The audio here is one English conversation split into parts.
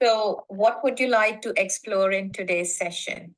So, what would you like to explore in today's session?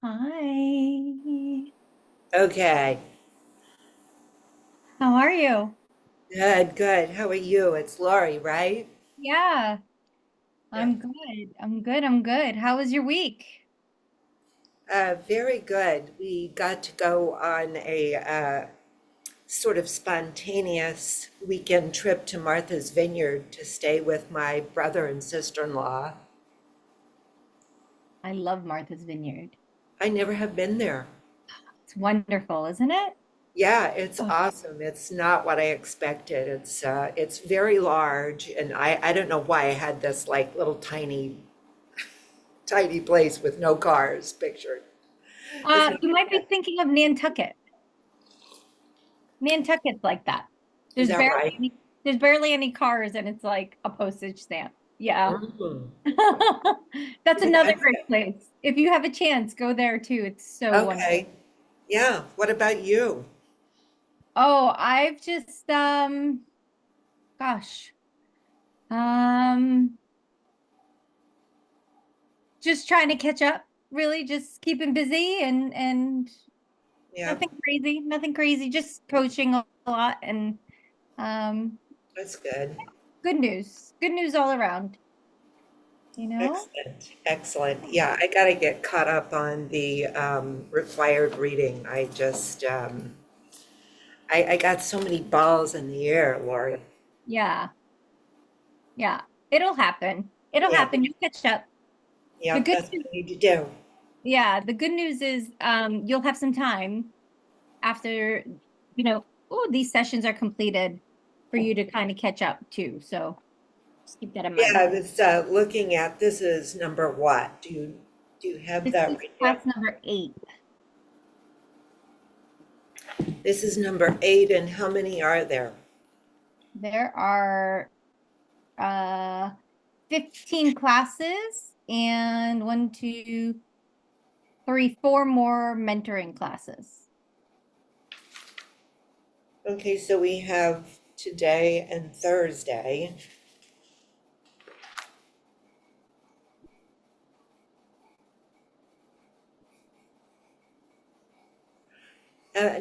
Hi. Okay, How are you? good, good. How are you? It's Lori, right? Yeah, Yeah. I'm good. I'm good. How was your week? Very good. We got to go on a sort of spontaneous weekend trip to Martha's Vineyard to stay with my brother and sister-in-law. I love Martha's Vineyard. I never have been there. It's wonderful, isn't it? Yeah, it's Oh, awesome. It's not what I expected. It's very large, and I don't know why I had this like little tiny place with no cars pictured. It's not you might be that. thinking of Nantucket. Nantucket's like that. Is There's that barely right? any, there's barely any cars, and it's like a postage stamp. Yeah. Mhm. That's Well, another that's great place. If you have a chance, go there too. It's so wonderful. okay. Yeah. What about you? Oh, I've just gosh. Um just trying to catch up, really just keeping busy and Yeah, nothing crazy, just coaching a lot and um that's good. good news all around, you know? Excellent. Excellent. Yeah, I got to get caught up on the required reading. I got so many balls in the air, Lori. Yeah, yeah. It'll happen. It'll Yeah, happen. You'll catch up. The yeah, good that's what news, I need to do. yeah, the good news is you'll have some time after, these sessions are completed for you to kind of catch up too. So just keep that in Yeah, mind. I was looking at this is number what? Do you have This that is right class there? number 8. This is number 8, and how many are there? There are uh 15 classes and 4 more mentoring classes. Okay, so we have today and Thursday.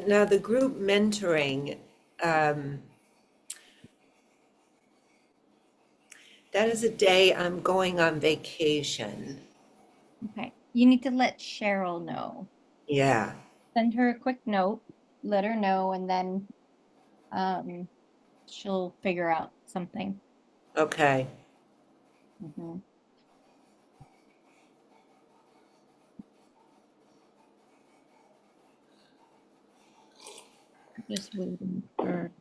Now, the group mentoring, um, that is a day I'm going on vacation. Okay. You need to let Cheryl know. Yeah, Send her a quick note, let her know, and then um she'll figure out something. okay. Mhm. Just waiting for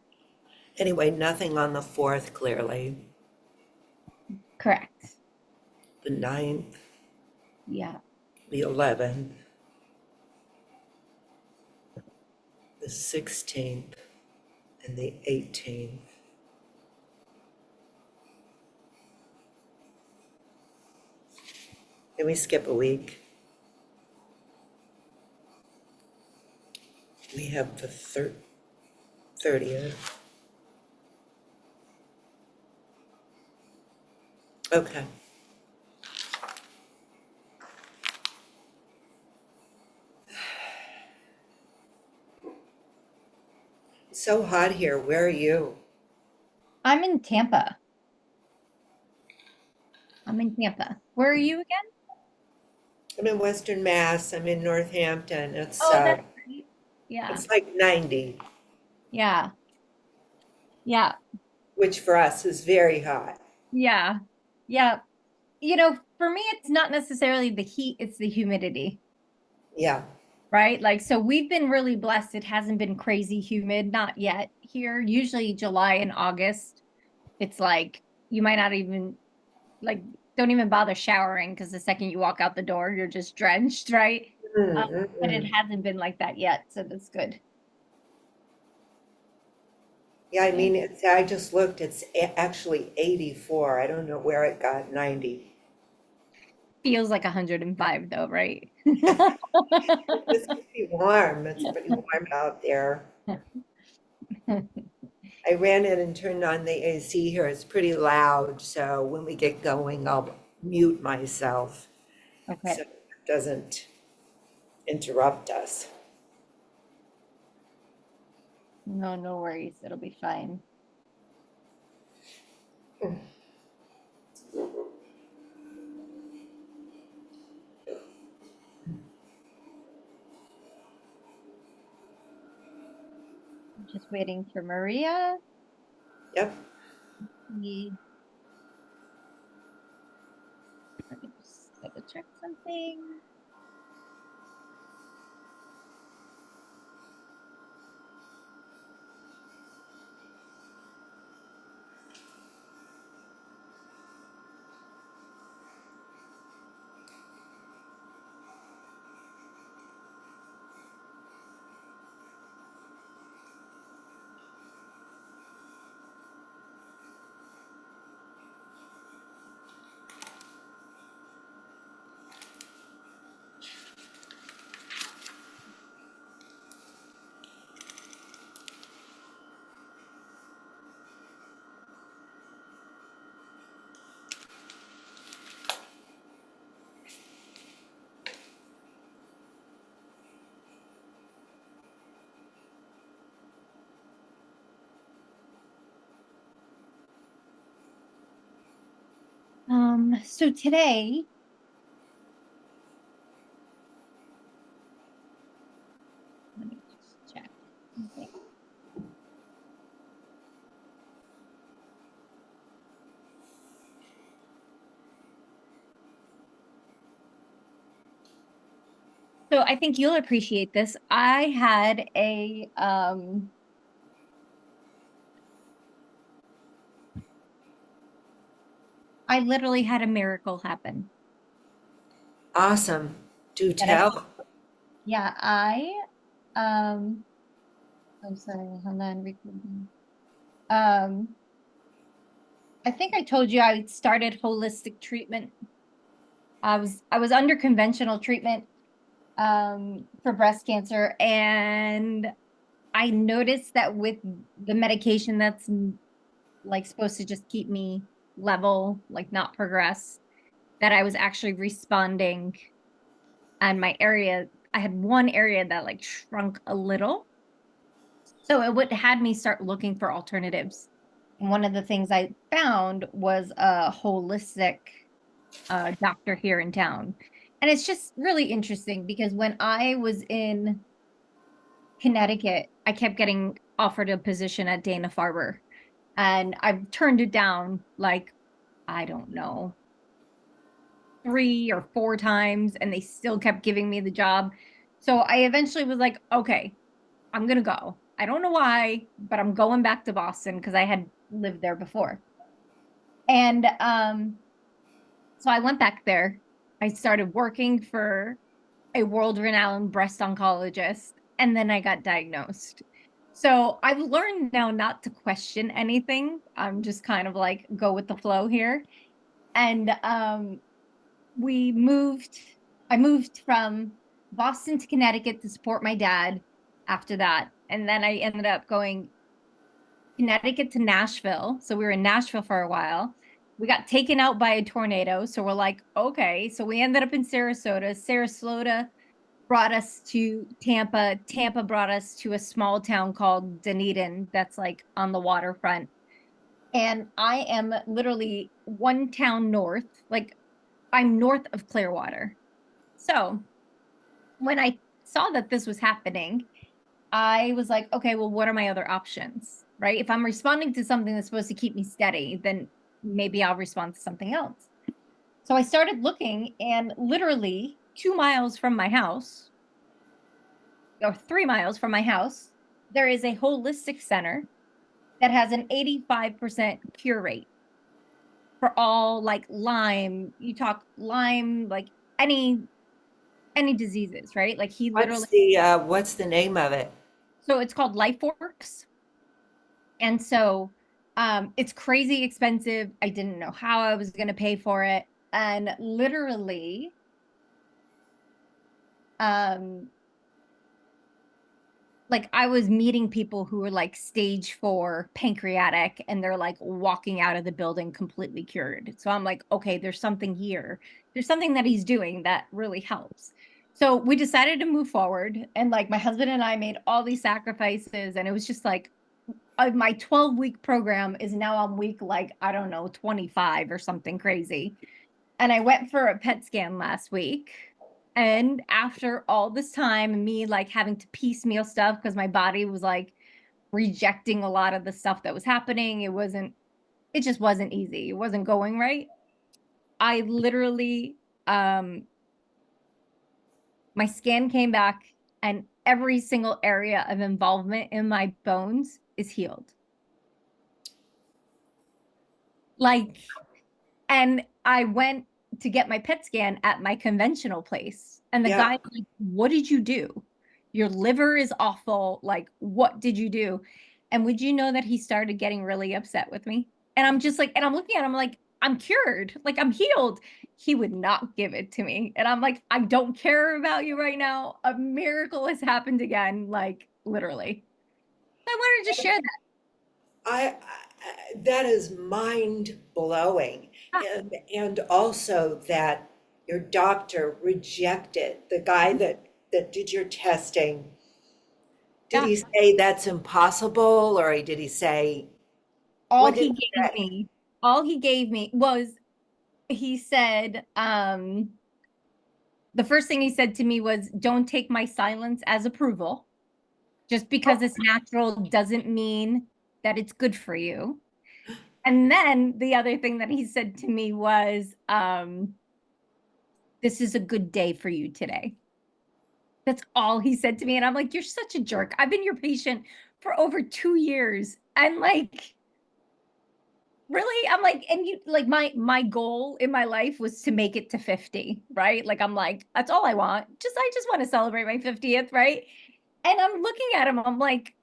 Anyway, nothing on the 4th, clearly. correct. The 9th, Yeah. the 11th, the 16th, and the 18th. Can we skip a week? We have the 30th. Okay. It's so hot here. Where are you? I'm in Tampa. I'm in Tampa. Where are you again? I'm in Western Mass. I'm in Northampton. Oh, that's great. Yeah. It's like 90, Yeah. Yeah. which for us is very hot. Yeah. Yeah. For me, it's not necessarily the heat, it's the humidity, Yeah. right? Like, so we've been really blessed. It hasn't been crazy humid, not yet here. Usually July and August, it's like you might not even like don't even bother showering because the second you walk out the door, you're just drenched, right? Mm, But it mm-mm. hasn't been like that yet, so that's good. Yeah, I Yeah. mean, I just looked, it's actually 84. I don't know where it got 90. Feels like 105 though, right? It's pretty warm. It's pretty warm out there. I ran in and turned on the AC here. It's pretty loud, so when we get going, I'll mute myself so Okay. it doesn't. interrupt us. No, no worries. It'll be fine. I'm just waiting for Maria. Yep. Let me just double check something. So today, let me just check something. So I think you'll appreciate this. I had I literally had a miracle happen. Awesome. Do That I- tell. Yeah, I'm sorry, hold on, recording. I think I told you I started holistic treatment. I was under conventional treatment for breast cancer, and I noticed that with the medication that's like supposed to just keep me level, like not progress, that I was actually responding, and my area, I had one area that like shrunk a little. So it would had me start looking for alternatives. And one of the things I found was a holistic doctor here in town. And it's just really interesting because when I was in Connecticut, I kept getting offered a position at Dana-Farber. And I've turned it down like, I don't know, 3 or 4 times, and they still kept giving me the job. So I eventually was like, okay, I'm gonna go. I don't know why, but I'm going back to Boston because I had lived there before. And so I went back there. I started working for a world-renowned breast oncologist, and then I got diagnosed. So I've learned now not to question anything. I'm just kind of like go with the flow here. And we moved, I moved from Boston to Connecticut to support my dad after that. And then I ended up going Connecticut to Nashville. So we were in Nashville for a while. We got taken out by a tornado. So we're like, okay. So we ended up in Sarasota. Sarasota brought us to Tampa. Tampa brought us to a small town called Dunedin that's like on the waterfront. And I am literally one town north, like I'm north of Clearwater. So when I saw that this was happening, I was like, okay, well, what are my other options? Right? If I'm responding to something that's supposed to keep me steady, then maybe I'll respond to something else. So I started looking, and literally 2 miles from my house, or 3 miles from my house, there is a holistic center that has an 85% cure rate for all like Lyme. You talk Lyme, like any diseases, right? Like he literally, What's the name of it? so it's called LifeWorks. And so it's crazy expensive. I didn't know how I was going to pay for it. And literally, like I was meeting people who were like stage 4 pancreatic, and they're like walking out of the building completely cured. So I'm like, okay, there's something here. There's something that he's doing that really helps. So we decided to move forward, and like my husband and I made all these sacrifices, and it was just like my 12-week program is now on week, like, I don't know, 25 or something crazy. And I went for a PET scan last week. And after all this time, and me like having to piecemeal stuff because my body was like rejecting a lot of the stuff that was happening, it just wasn't easy. It wasn't going right. I literally, my scan came back and every single area of involvement in my bones is healed. Like, and I went to get my PET scan at my conventional place. And the Yeah. guy's like, what did you do? Your liver is awful. Like, what did you do? And would you know that he started getting really upset with me? And I'm just like, and I'm looking at him like, I'm cured, like I'm healed. He would not give it to me. And I'm like, I don't care about you right now. A miracle has happened again, like literally. I wanted to just share that. I that is mind blowing, and also that your doctor rejected the guy that did your testing. Did Yeah. he say that's impossible, or did he say All what did he he gave say? me, all he gave me was he said, the first thing he said to me was, don't take my silence as approval. Just because it's natural doesn't mean that it's good for you. And then the other thing that he said to me was, this is a good day for you today. That's all he said to me. And I'm like, you're such a jerk. I've been your patient for over 2 years. And like, really? I'm like, and you like my goal in my life was to make it to 50, right? Like I'm like, that's all I want. I just want to celebrate my 50th, right? And I'm looking at him, I'm like,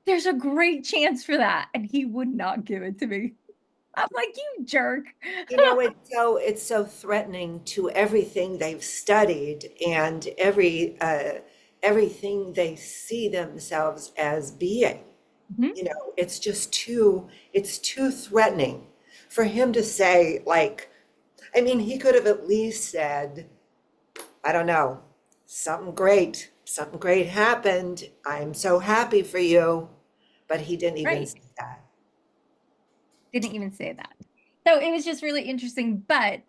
there's a great chance for that. And he would not give it to me. I'm like, you jerk. You know, it's so threatening to everything they've studied and everything they see themselves as being. Mhm. You know, it's too threatening for him to say, like, I mean, he could have at least said, I don't know, something great happened. I'm so happy for you. But he didn't even Right. say that. Didn't even say that. So it was just really interesting. But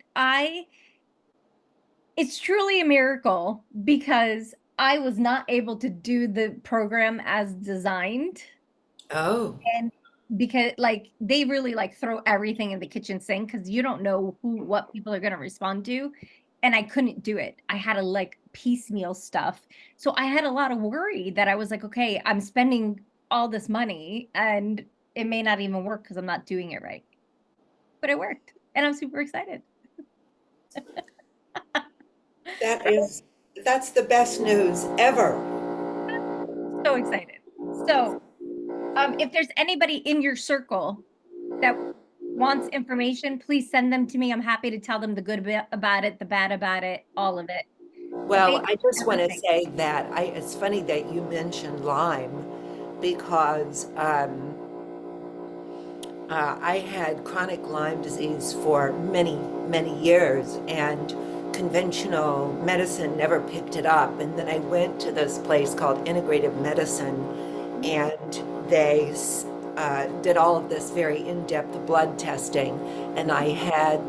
it's truly a miracle because I was not able to do the program as designed. Oh, And because like they really like throw everything in the kitchen sink because you don't know what people are going to respond to. And I couldn't do it. I had to like piecemeal stuff. So I had a lot of worry that I was like, okay, I'm spending all this money and it may not even work because I'm not doing it right. But it worked. And I'm super excited. that's the best news ever. So excited. So if there's anybody in your circle that wants information, please send them to me. I'm happy to tell them the good about it, the bad about it, all of it. Well, I just want to Everything. say that it's funny that you mentioned Lyme because I had chronic Lyme disease for many, many years, and conventional medicine never picked it up. And then I went to this place called Integrative Medicine, and they did all of this very in-depth blood testing, and I had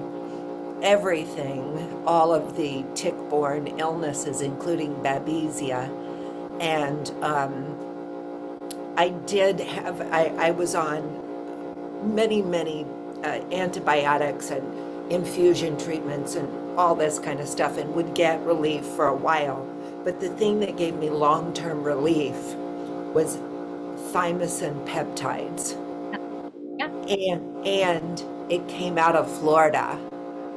everything, all of the tick-borne illnesses, including Babesia. And I was on many, many antibiotics and infusion treatments and all this kind of stuff, and would get relief for a while. But the thing that gave me long-term relief was thymosin peptides. Yeah. And it came out of Florida.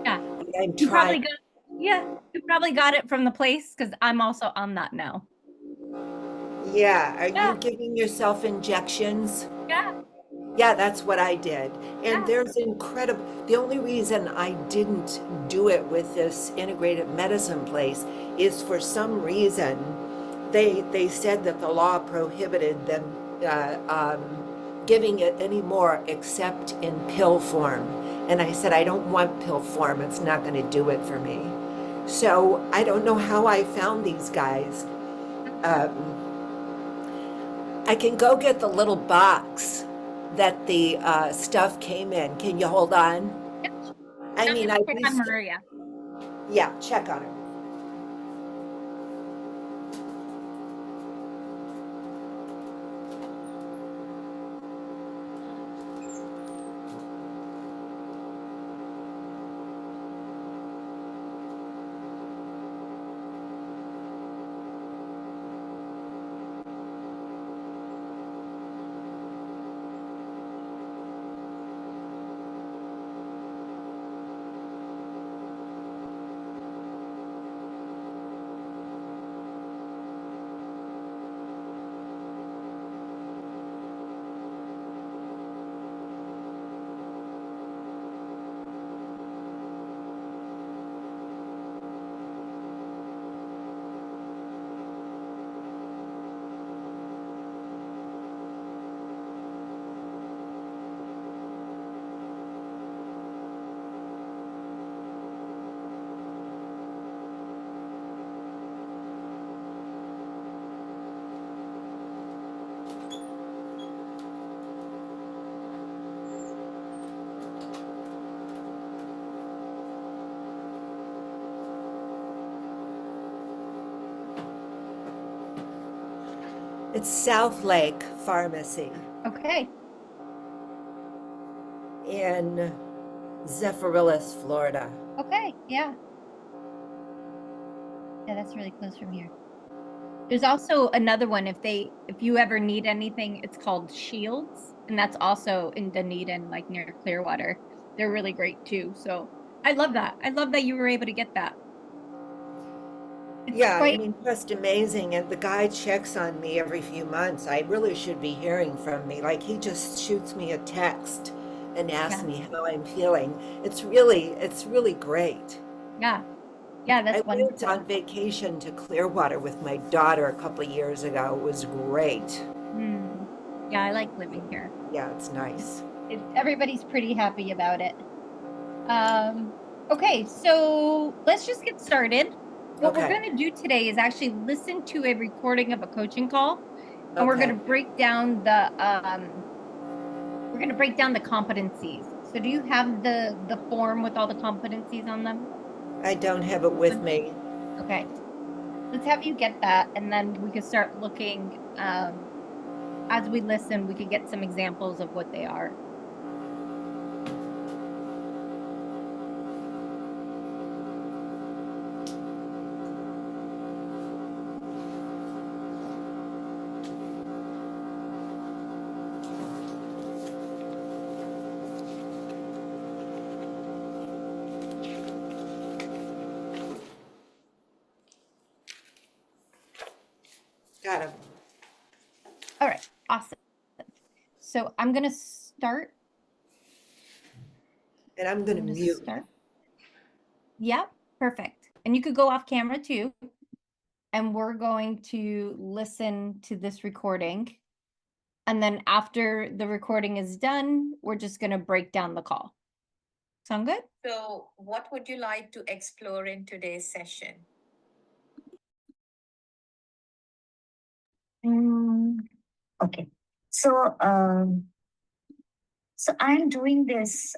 Yeah. I'm You probably trying. got, yeah, you probably got it from the place because I'm also on that now. Yeah, are Yeah. you giving yourself injections? Yeah. Yeah, that's what I did. And Yeah. there's incredible, the only reason I didn't do it with this integrative medicine place is for some reason they said that the law prohibited them giving it anymore except in pill form. And I said, I don't want pill form. It's not going to do it for me. So I don't know how I found these guys. I can go get the little box that the stuff came in. Can you hold on? Yep. I mean, I Check on Maria. yeah, check on her. It's South Lake Pharmacy Okay. in Zephyrillis, Florida. Okay. Yeah. Yeah, that's really close from here. There's also another one if you ever need anything, it's called Shields, and that's also in Dunedin, like near Clearwater. They're really great too. So I love that. I love that you were able to get that. It's Yeah, I quite mean, just amazing. And the guy checks on me every few months. I really should be hearing from me. Like, he just shoots me a text and asks Yeah. me how I'm feeling. It's really great. yeah. Yeah, I that's went wonderful. on vacation to Clearwater with my daughter a couple of years ago. It was great. Yeah, I like living here. Yeah, it's nice. Everybody's pretty happy about it. Okay, so let's just get started. What we're Okay. going to do today is actually listen to a recording of a coaching call, and we're going Okay. to break down the competencies. So do you have the form with all the competencies on them? I don't have it with me. Okay. Let's have you get that, and then we can start looking as we listen, we could get some examples of what they are. Got him. All right, awesome. So I'm going to start. And I'm going to mute. Start. Yeah, perfect. And you could go off camera too. And we're going to listen to this recording. And then after the recording is done, we're just going to break down the call. Sound good? So, what would you like to explore in today's session? Okay. So, so I'm doing this.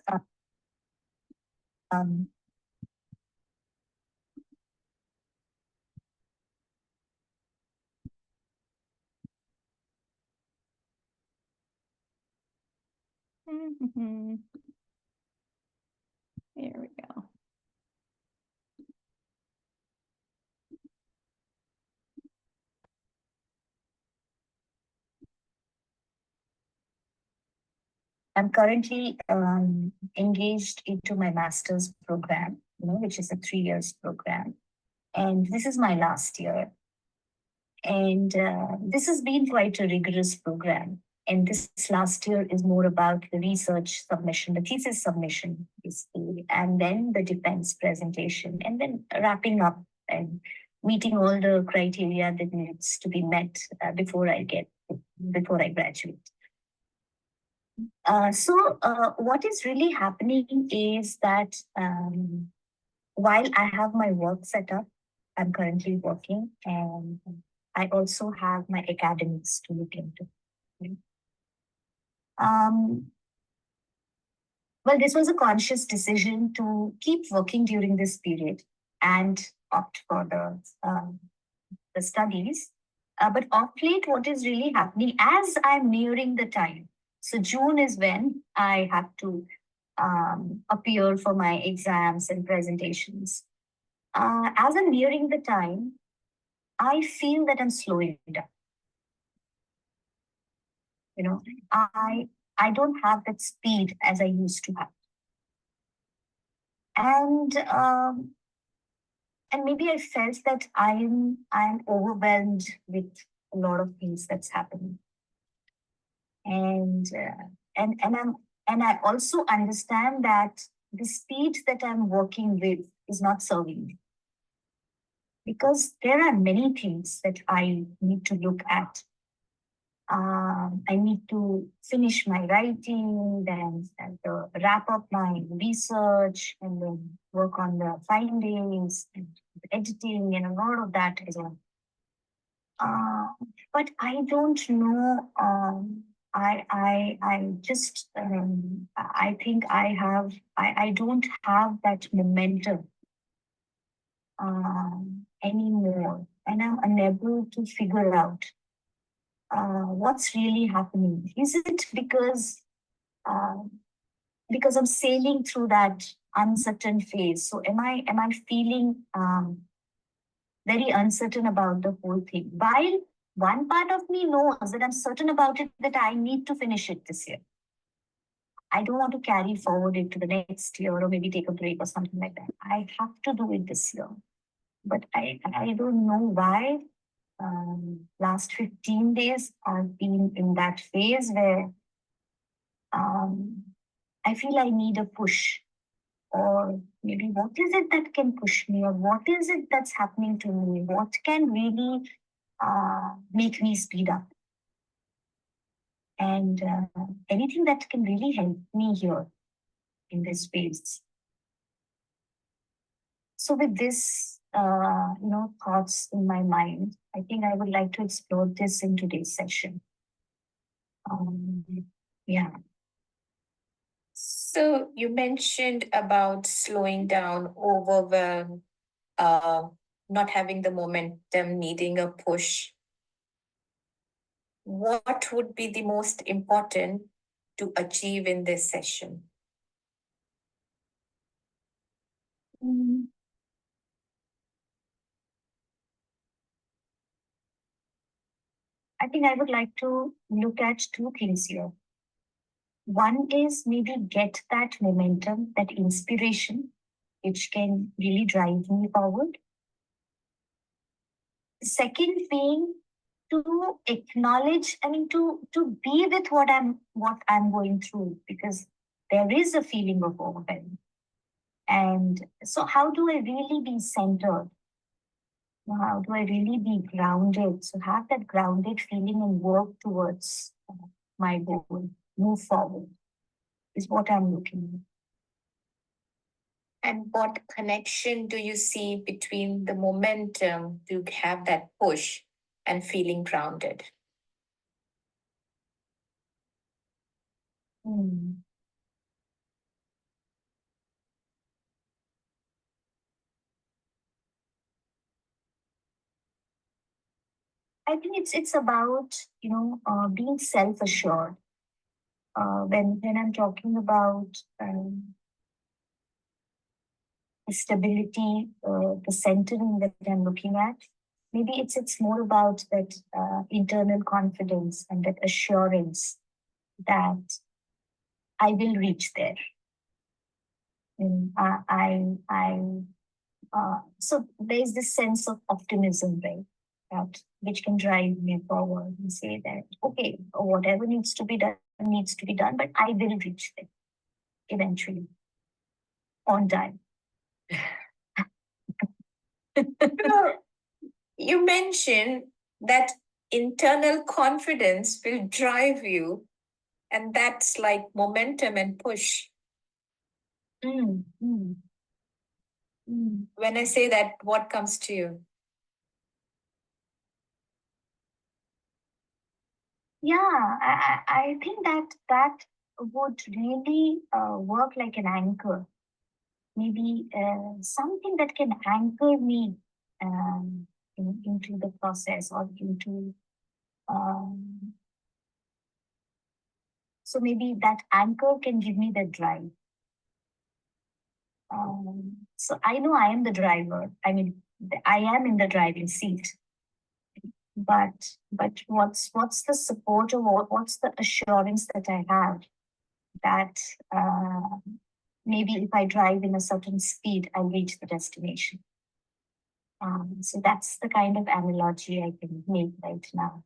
There we go. I'm currently engaged into my master's program, which is a 3 years program, and this is my last year. And this has been quite a rigorous program. And this last year is more about the research submission, the thesis submission, basically, and then the defense presentation, and then wrapping up and meeting all the criteria that needs to be met before I graduate. So what is really happening is that while I have my work set up, I'm currently working, and I also have my academics to look into. Well, this was a conscious decision to keep working during this period and opt for the studies. But of late, what is really happening as I'm nearing the time? So June is when I have to appear for my exams and presentations. As I'm nearing the time, I feel that I'm slowing down. You know, I don't have that speed as I used to have. And maybe I felt that I'm overwhelmed with a lot of things that's happening. And I also understand that the speed that I'm working with is not serving me. Because there are many things that I need to look at. I need to finish my writing, then wrap up my research, and then work on the findings and editing and a lot of that as well. But I don't know. I just I think I don't have that momentum anymore, and I'm unable to figure out what's really happening. Is it because I'm sailing through that uncertain phase? So am I feeling very uncertain about the whole thing? While one part of me knows that I'm certain about it, that I need to finish it this year. I don't want to carry forward into the next year or maybe take a break or something like that. I have to do it this year. But I don't know why. Last 15 days, I've been in that phase where I feel I need a push. Or maybe what is it that can push me? Or what is it that's happening to me? What can really make me speed up? And anything that can really help me here in this space. So with this, thoughts in my mind, I think I would like to explore this in today's session. Yeah. So you mentioned about slowing down, overwhelm, not having the momentum, needing a push. What would be the most important to achieve in this session? I think I would like to look at two things here. One is maybe get that momentum, that inspiration, which can really drive me forward. The second being to acknowledge, to be with what I'm going through, because there is a feeling of overwhelm. And so how do I really be centered? How do I really be grounded? So have that grounded feeling and work towards my goal, move forward, is what I'm looking at. And what connection do you see between the momentum to have that push and feeling grounded? I think it's about being self-assured. When I'm talking about the stability, the centering that I'm looking at, maybe it's more about that internal confidence and that assurance that I will reach there. And so there's this sense of optimism, right? Which can drive me forward and say that, okay, whatever needs to be done, but I will reach there eventually on time. You mentioned that internal confidence will drive you, and that's like momentum and push. When I say that, what comes to you? Yeah, I think that would really work like an anchor. Maybe something that can anchor me into the process or into. So maybe that anchor can give me the drive. So I know I am the driver. I mean, I am in the driving seat. But what's the support or what's the assurance that I have that maybe if I drive in a certain speed, I'll reach the destination. So that's the kind of analogy I can make right now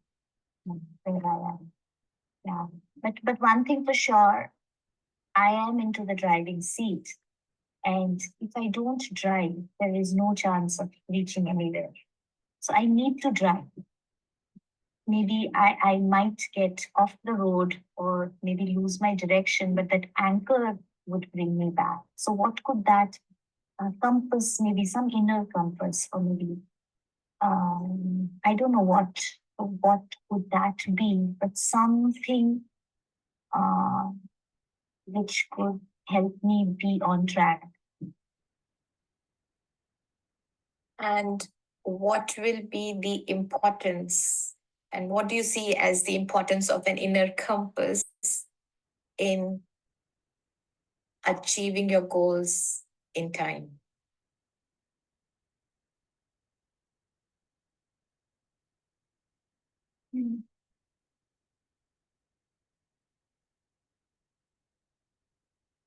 where I am. Yeah, but one thing for sure, I am into the driving seat, and if I don't drive, there is no chance of reaching anywhere. So I need to drive. Maybe I might get off the road or maybe lose my direction, but that anchor would bring me back. So what could that compass, maybe some inner compass, or maybe I don't know what would that be, but something which could help me be on track. And what will be the importance, and what do you see as the importance of an inner compass in achieving your goals in time?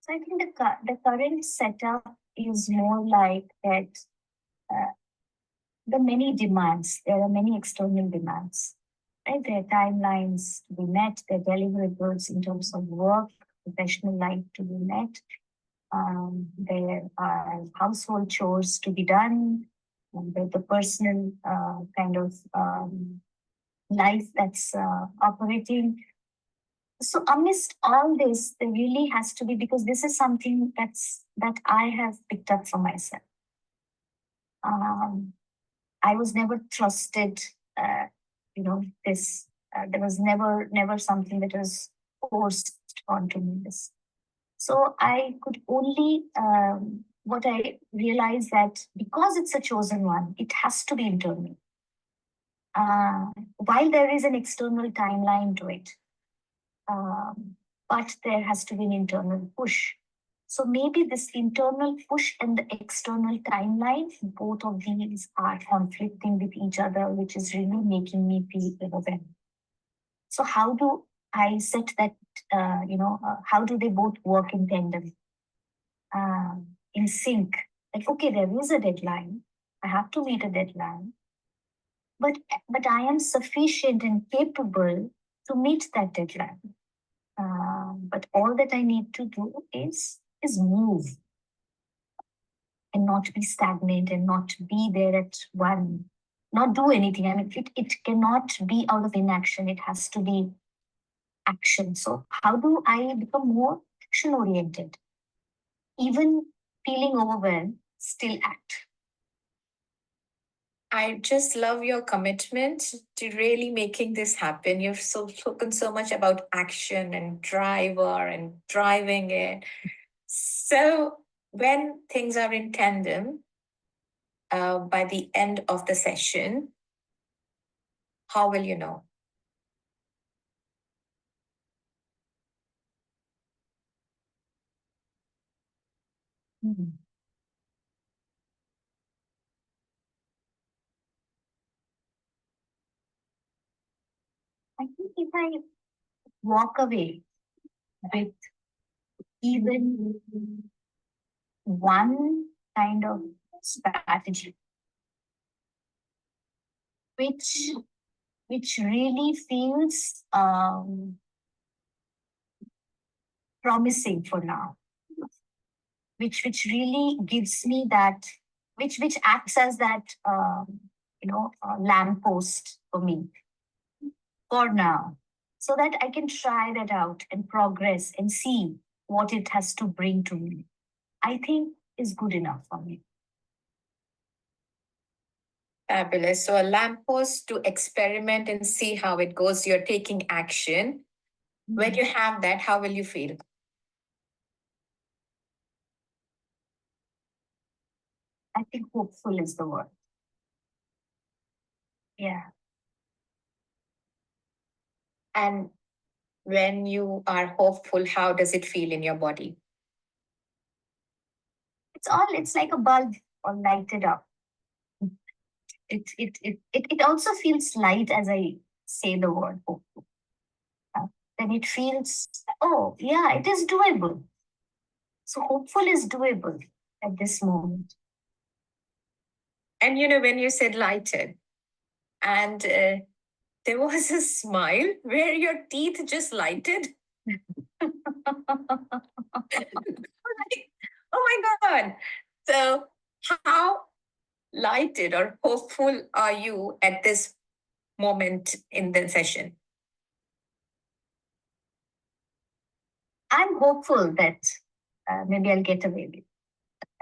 So I think the current setup is more like that. The many demands. There are many external demands. Right? There are timelines to be met. There are deliverables in terms of work, professional life to be met. There are household chores to be done. The personal kind of life that's operating. So amidst all this, there really has to be, because this is something that I have picked up for myself. I was never trusted, this, there was never something that was forced onto me. This. So I could only, what I realized that because it's a chosen one, it has to be internal. While there is an external timeline to it, but there has to be an internal push. So maybe this internal push and the external timeline, both of these are conflicting with each other, which is really making me feel overwhelmed. So how do I set that, how do they both work in tandem, in sync? Like, okay, there is a deadline. I have to meet a deadline. But I am sufficient and capable to meet that deadline. But all that I need to do is move and not be stagnant and not be there at one, not do anything. I mean, it cannot be out of inaction. It has to be action. So how do I become more action oriented? Even feeling overwhelmed, still act. I just love your commitment to really making this happen. You've spoken so much about action and driver and driving it. So when things are in tandem, by the end of the session, how will you know? I think if I walk away with even one kind of strategy, which really feels promising for now, which really gives me that, which acts as that lamppost for me for now, so that I can try that out and progress and see what it has to bring to me, I think is good enough for me. Fabulous. So a lamppost to experiment and see how it goes. You're taking action. When you have that, how will you feel? I think hopeful is the word. Yeah. And when you are hopeful, how does it feel in your body? It's like a bulb or lighted up. It also feels light as I say the word hopeful. Then it feels, oh yeah, it is doable. So hopeful is doable at this moment. And when you said lighted, and there was a smile where your teeth just lighted. Oh my God. So, how lighted or hopeful are you at this moment in the session? I'm hopeful that maybe I'll get away with it.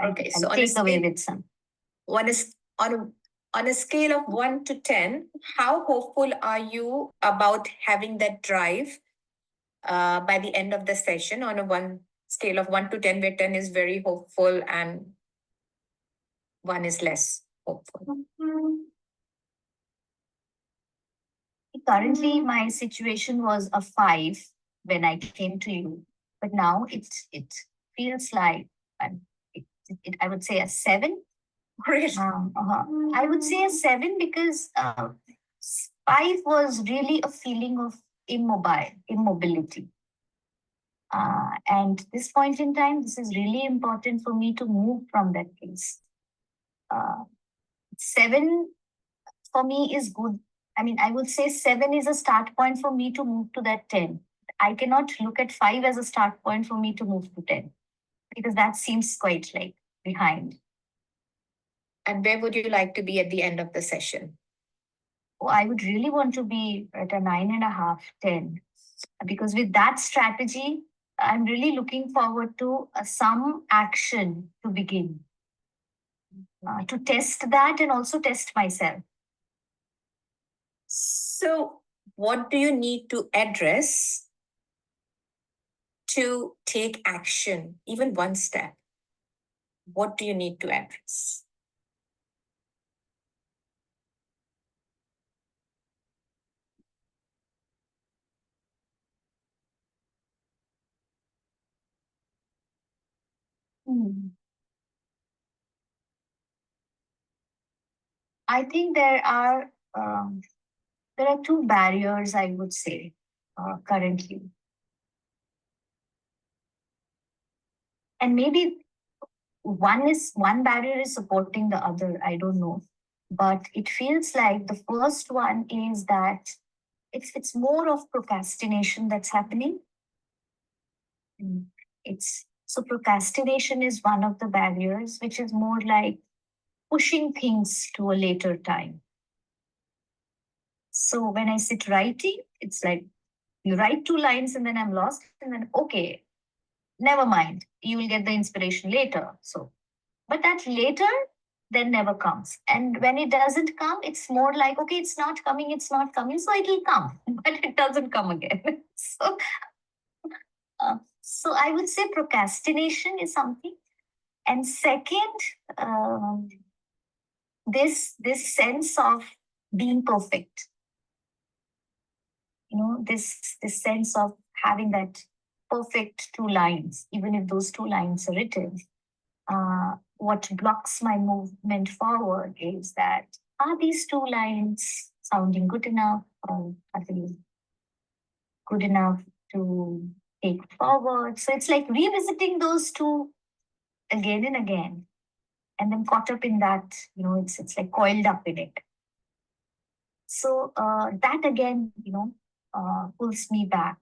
Okay, so I'll take away with some. On a scale of 1 to 10, how hopeful are you about having that drive by the end of the session on a scale of 1 to 10, where 10 is very hopeful and 1 is less hopeful? Currently, my situation was a 5 when I came to you, but now it feels like I would say a 7. Great. I would say a 7 because 5 was really a feeling of immobility. And this point in time, this is really important for me to move from that place. 7 for me is good. I mean, I would say 7 is a start point for me to move to that 10. I cannot look at 5 as a start point for me to move to 10 because that seems quite like behind. And where would you like to be at the end of the session? Oh, I would really want to be at a 9.5, 10. Because with that strategy, I'm really looking forward to some action to begin. To test that and also test myself. So, what do you need to address to take action, even one step? What do you need to address? I think there are 2 barriers, I would say, currently. And maybe one barrier is supporting the other, I don't know. But it feels like the first one is that it's more of procrastination that's happening. So procrastination is one of the barriers, which is more like pushing things to a later time. So when I sit writing, it's like you write 2 lines and then I'm lost, and then okay, never mind, you will get the inspiration later. So, but that later then never comes. And when it doesn't come, it's more like, okay, it's not coming, so it'll come, but it doesn't come again. So I would say procrastination is something. And second, this sense of being perfect. This sense of having that perfect 2 lines, even if those 2 lines are written. What blocks my movement forward is that, are these 2 lines sounding good enough, or are they good enough to take forward? So it's like revisiting those 2 again and again, and then caught up in that, it's like coiled up in it. So that again, pulls me back.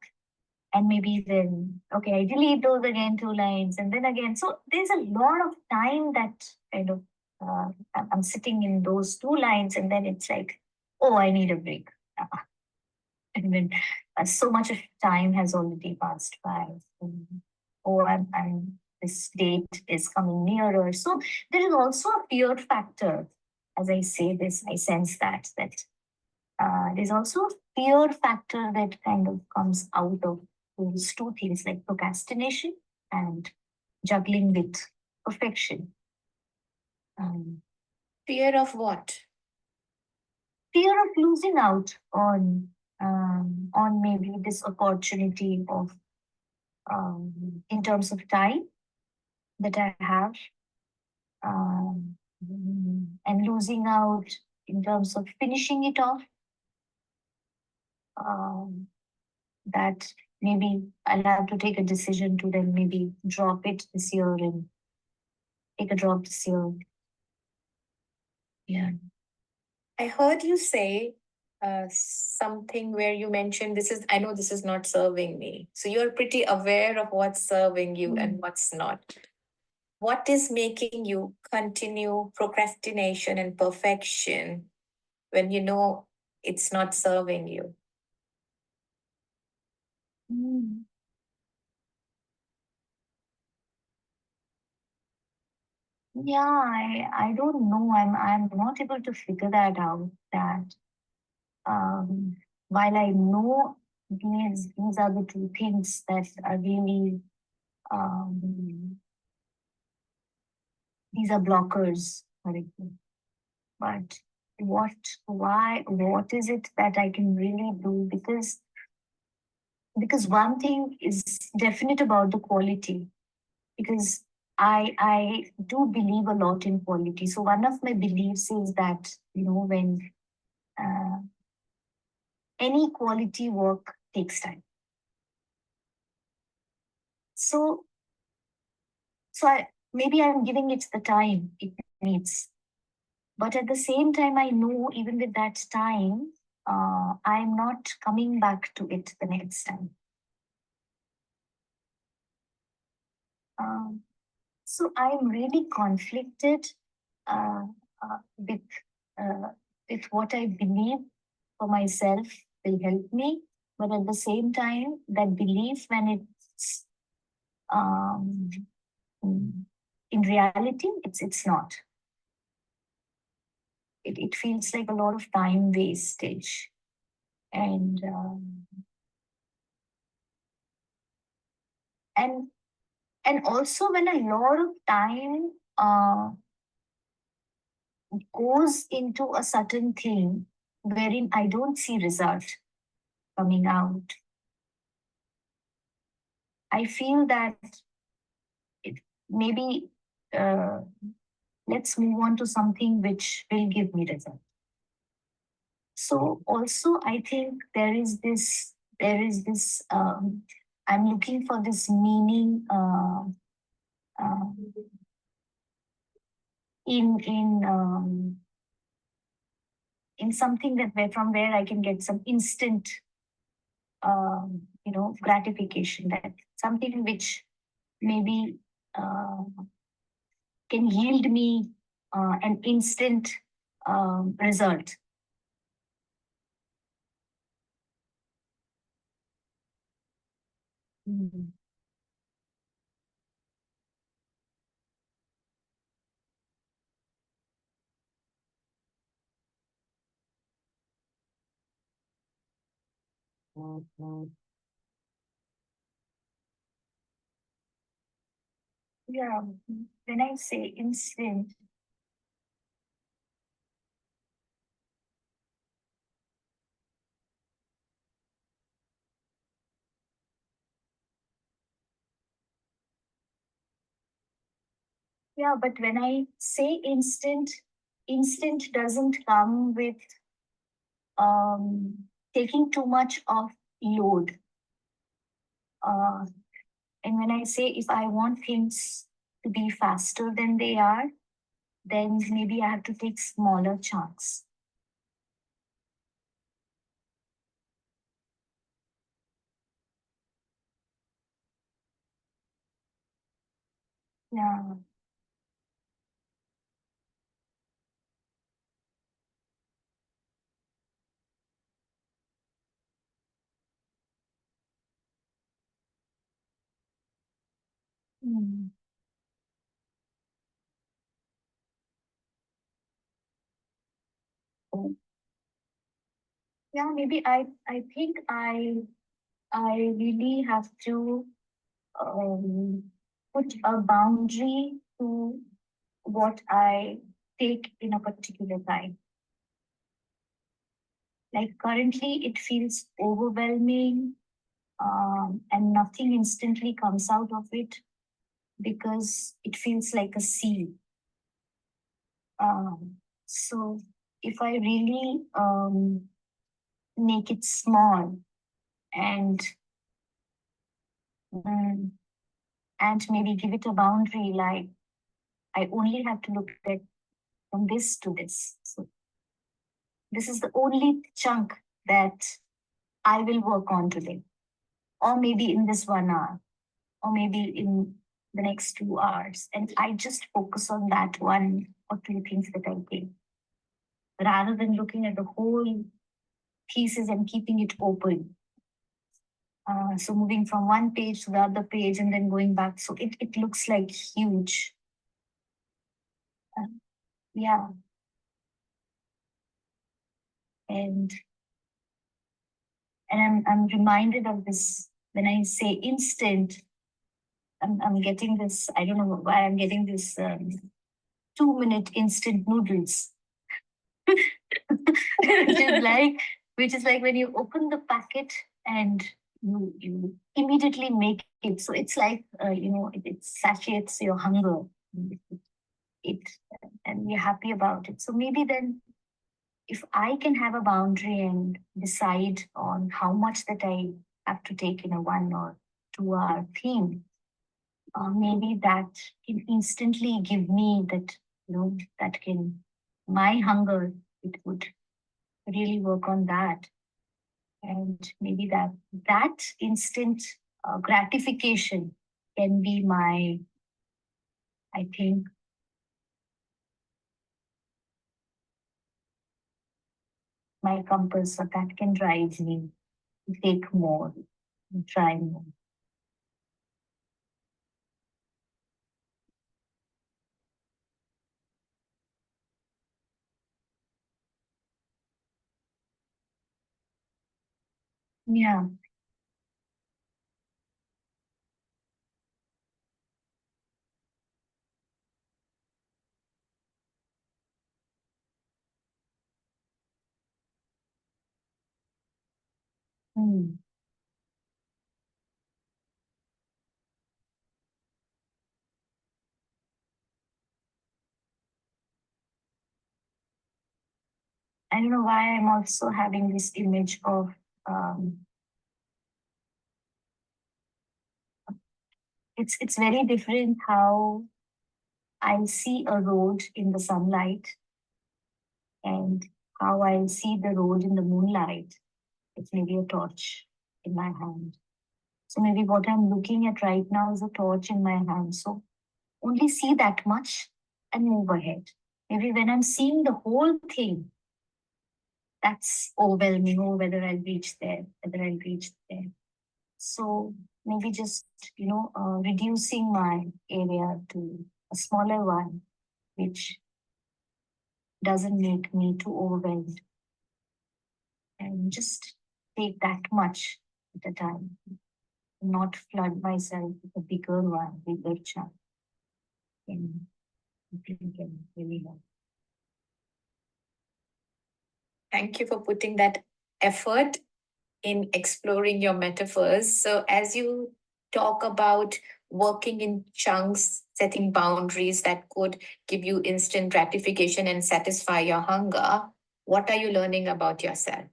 And maybe then, okay, I delete those again 2 lines, and then again. So there's a lot of time that kind of I'm sitting in those 2 lines, and then it's like, oh, I need a break. And then so much of time has already passed by. Oh, I'm this date is coming nearer. So there is also a fear factor as I say this, I sense that there's also a fear factor that kind of comes out of those two things, like procrastination and juggling with perfection. Fear of what? Fear of losing out on maybe this opportunity of in terms of time that I have, and losing out in terms of finishing it off. That maybe I'll have to take a decision to then maybe drop it this year and take a drop this year. Yeah. I heard you say something where you mentioned I know this is not serving me. So you're pretty aware of what's serving you and what's not. What is making you continue procrastination and perfection when you know it's not serving you? Yeah, I don't know. I'm not able to figure that out. That while I know these are the two things that are really these are blockers for it. But what is it that I can really do? Because one thing is definite about the quality, because I do believe a lot in quality. So one of my beliefs is that, when any quality work takes time. So maybe I'm giving it the time it needs. But at the same time, I know even with that time, I'm not coming back to it the next time. So I'm really conflicted uh, with what I believe for myself will help me, but at the same time, that belief, when it's in reality, it's not. It feels like a lot of time wastage, and also when a lot of time goes into a certain thing wherein I don't see result coming out, I feel that maybe let's move on to something which will give me result. So also I think there is this I'm looking for this meaning in something from where I can get some instant gratification, that something which maybe can yield me an instant result. Yeah, when I say instant, yeah, but when I say instant doesn't come with taking too much of load. And when I say if I want things to be faster than they are, then maybe I have to take smaller chunks. Yeah. Mm. Yeah, maybe I think I really have to put a boundary to what I take in a particular time. Like currently, it feels overwhelming, and nothing instantly comes out of it because it feels like a sea. So if I really make it small and mm, and maybe give it a boundary, like I only have to look at from this to this. So this is the only chunk that I will work on today, or maybe in this 1 hour, or maybe in the next 2 hours. And I just focus on that one or two things that I take, rather than looking at the whole pieces and keeping it open. So moving from one page to the other page and then going back. So it looks like huge. Yeah. And I'm reminded of this when I say instant. I'm getting this. I don't know why I'm getting this 2-minute instant noodles, which is like when you open the packet and you immediately make it. So it's like it satiates your hunger. It and you're happy about it. So maybe then, if I can have a boundary and decide on how much that I have to take in a 1 or 2 hour theme, maybe that can instantly give me that, that can, my hunger, it would really work on that. And maybe that instant gratification can be my, I think, my compass, so that can drive me to take more, and try more. Yeah. Hmm. I don't know why I'm also having this image of it's very different how I see a road in the sunlight and how I see the road in the moonlight. It's maybe a torch in my hand. So maybe what I'm looking at right now is a torch in my hand. So only see that much and move ahead. Maybe when I'm seeing the whole thing, that's overwhelming. Oh, whether I'll reach there, whether I'll reach there. So maybe just, reducing my area to a smaller one, which doesn't make me too overwhelmed. And just take that much at a time, not flood myself with a bigger one, bigger chunk. And it can really help. Thank you for putting that effort in exploring your metaphors. So, as you talk about working in chunks, setting boundaries that could give you instant gratification and satisfy your hunger, what are you learning about yourself?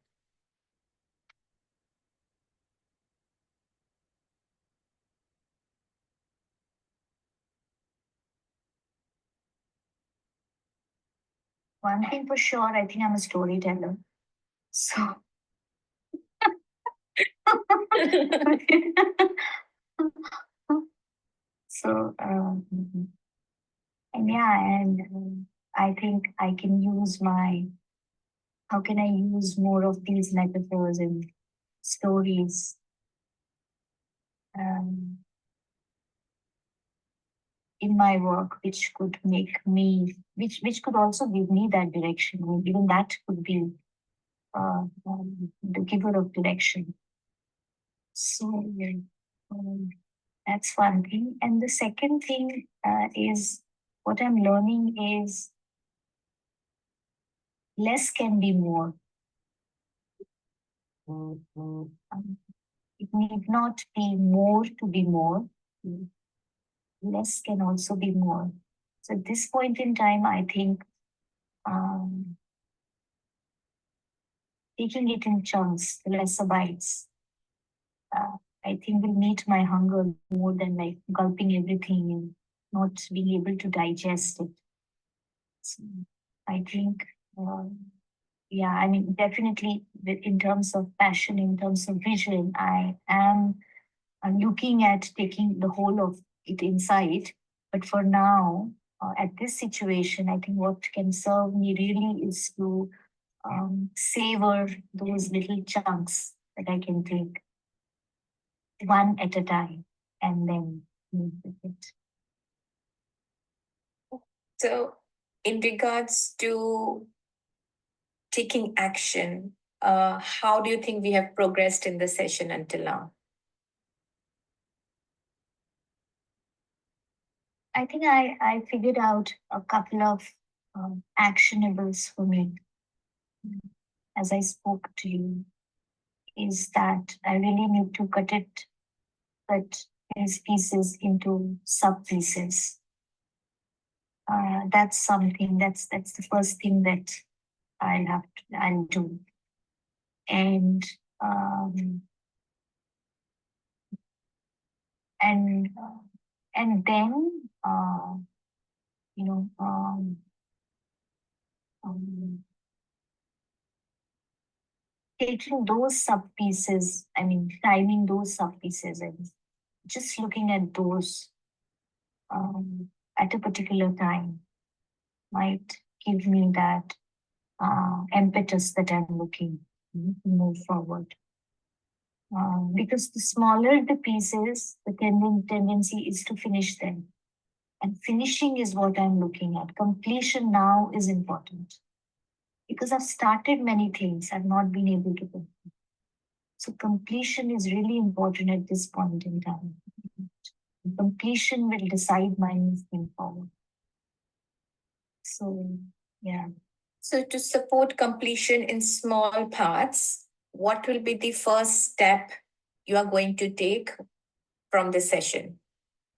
One thing for sure, I think I'm a storyteller. So, so and yeah, and I think I can use how can I use more of these metaphors and stories? in my work which could make me, which could also give me that direction. I mean, even that could be the giver of direction. So that's one thing. And the second thing is what I'm learning is less can be more. It need not be more to be more. Less can also be more. So at this point in time, I think taking it in chunks, lesser bites, I think will meet my hunger more than like gulping everything and not being able to digest it. So I think, yeah, I mean, definitely in terms of passion, in terms of vision, I'm looking at taking the whole of it inside. But for now, at this situation, I think what can serve me really is to savor those little chunks that I can take one at a time and then move with it. So, in regards to taking action, how do you think we have progressed in the session until now? I think I figured out a couple of actionables for me as I spoke to you, is that I really need to cut these pieces into sub pieces. That's something that's the first thing that I'll do. And and then you know taking those sub pieces, I mean timing those sub pieces and just looking at those at a particular time might give me that impetus that I'm looking to move forward. Because the smaller the pieces, the tendency is to finish them. And finishing is what I'm looking at. Completion now is important. Because I've started many things, I've not been able to complete. So completion is really important at this point in time. Completion will decide my movement forward. So, yeah. So, to support completion in small parts, what will be the first step you are going to take from this session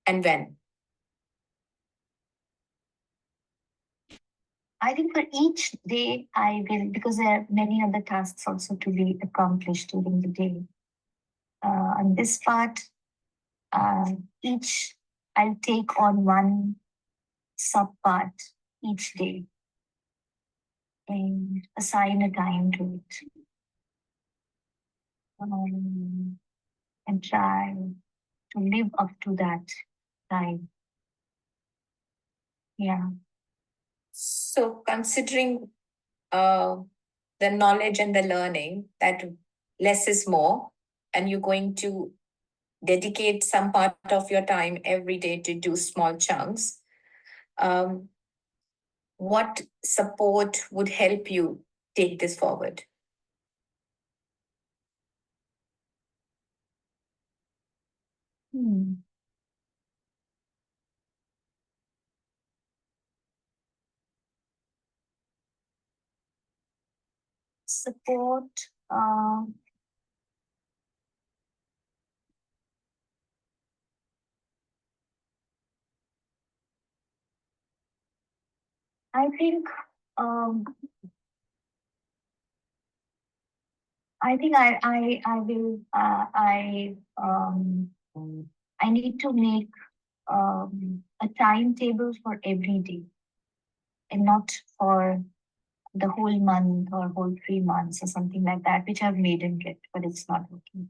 and when? I think for each day, I will, because there are many other tasks also to be accomplished during the day. On this part, each I'll take on one sub part each day and assign a time to it. And try to live up to that time. Yeah. So, considering the knowledge and the learning that less is more, and you're going to dedicate some part of your time every day to do small chunks, what support would help you take this forward? Support. I think I will I need to make a timetable for every day and not for the whole month or whole 3 months or something like that, which I've made and kept, but it's not working.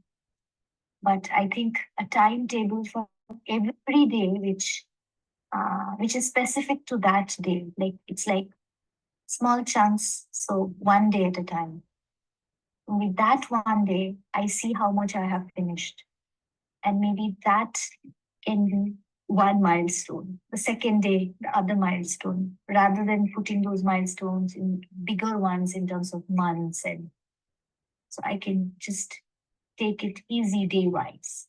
But I think a timetable for every day, which is specific to that day, like it's like small chunks, so one day at a time. With that one day, I see how much I have finished. And maybe that can one milestone, the second day, the other milestone, rather than putting those milestones in bigger ones in terms of months. And so I can just take it easy day wise.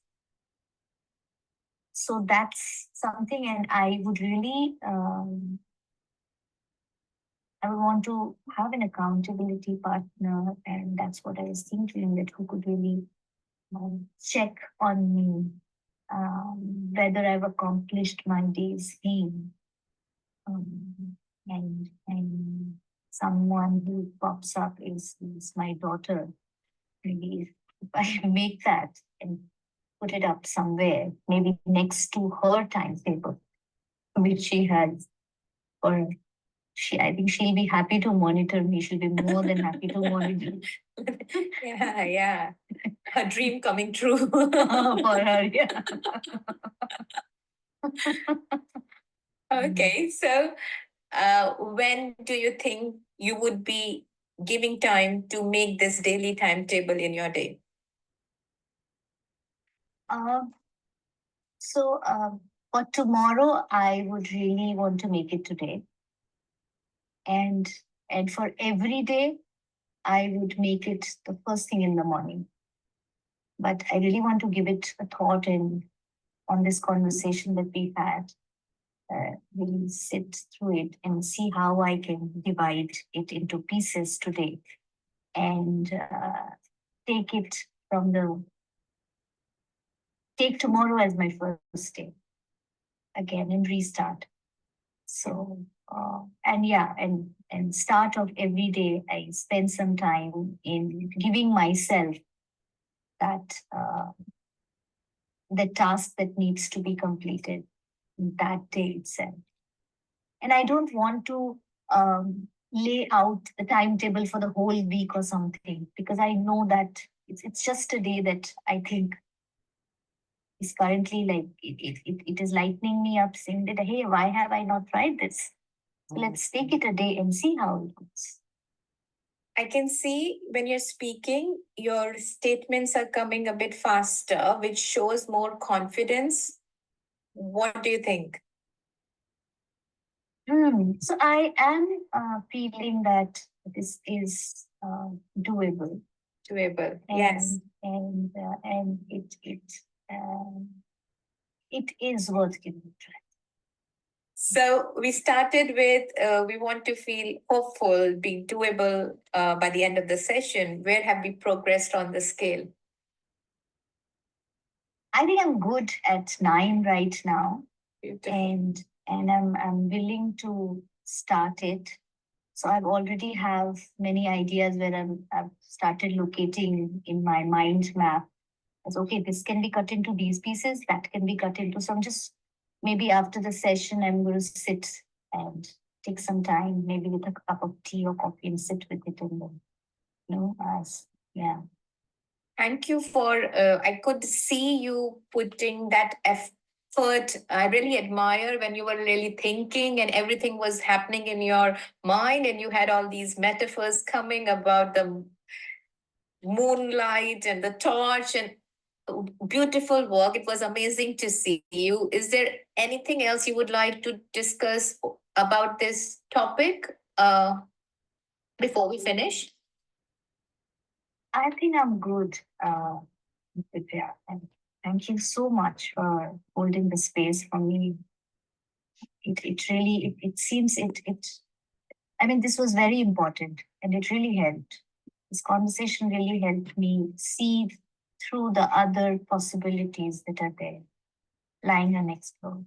So that's something, and I would really, I would want to have an accountability partner, and that's what I was thinking, that who could really check on me, whether I've accomplished my day's theme, and someone who pops up is my daughter. Maybe if I make that and put it up somewhere, maybe next to her timetable, which she has, or I think she'll be happy to monitor me. She'll be more than happy to monitor. Yeah. Her dream coming true. For her, yeah. Okay, so when do you think you would be giving time to make this daily timetable in your day? So for tomorrow, I would really want to make it today. And for every day, I would make it the first thing in the morning. But I really want to give it a thought, and on this conversation that we had, really sit through it and see how I can divide it into pieces today, and take tomorrow as my first day again and restart. So and start of every day, I spend some time in giving myself that the task that needs to be completed that day itself. And I don't want to lay out the timetable for the whole week or something, because I know that it's just a day that I think is currently like it is lightening me up, saying that, hey, why have I not tried this? So let's take it a day and see how it goes. I can see when you're speaking, your statements are coming a bit faster, which shows more confidence. What do you think? So I am feeling that this is doable. Doable, And, yes. And it is worth giving a try. So we started with we want to feel hopeful, be doable by the end of the session. Where have we progressed on the scale? I think I'm good at 9 right now. Beautiful. And I'm willing to start it. So I've already have many ideas where I've started locating in my mind map as, okay, this can be cut into these pieces, that can be cut into. So I'm just, maybe after the session, I'm going to sit and take some time, maybe with a cup of tea or coffee, and sit with it, and then, yeah. Thank you for, I could see you putting that effort. I really admire when you were really thinking and everything was happening in your mind, and you had all these metaphors coming about the moonlight and the torch, and beautiful work. It was amazing to see you. Is there anything else you would like to discuss about this topic before we finish? I think I'm good, Vidya. And thank you so much for holding the space for me. It really, it seems I mean, this was very important, and it really helped. This conversation really helped me see through the other possibilities that are there, lying unexplored.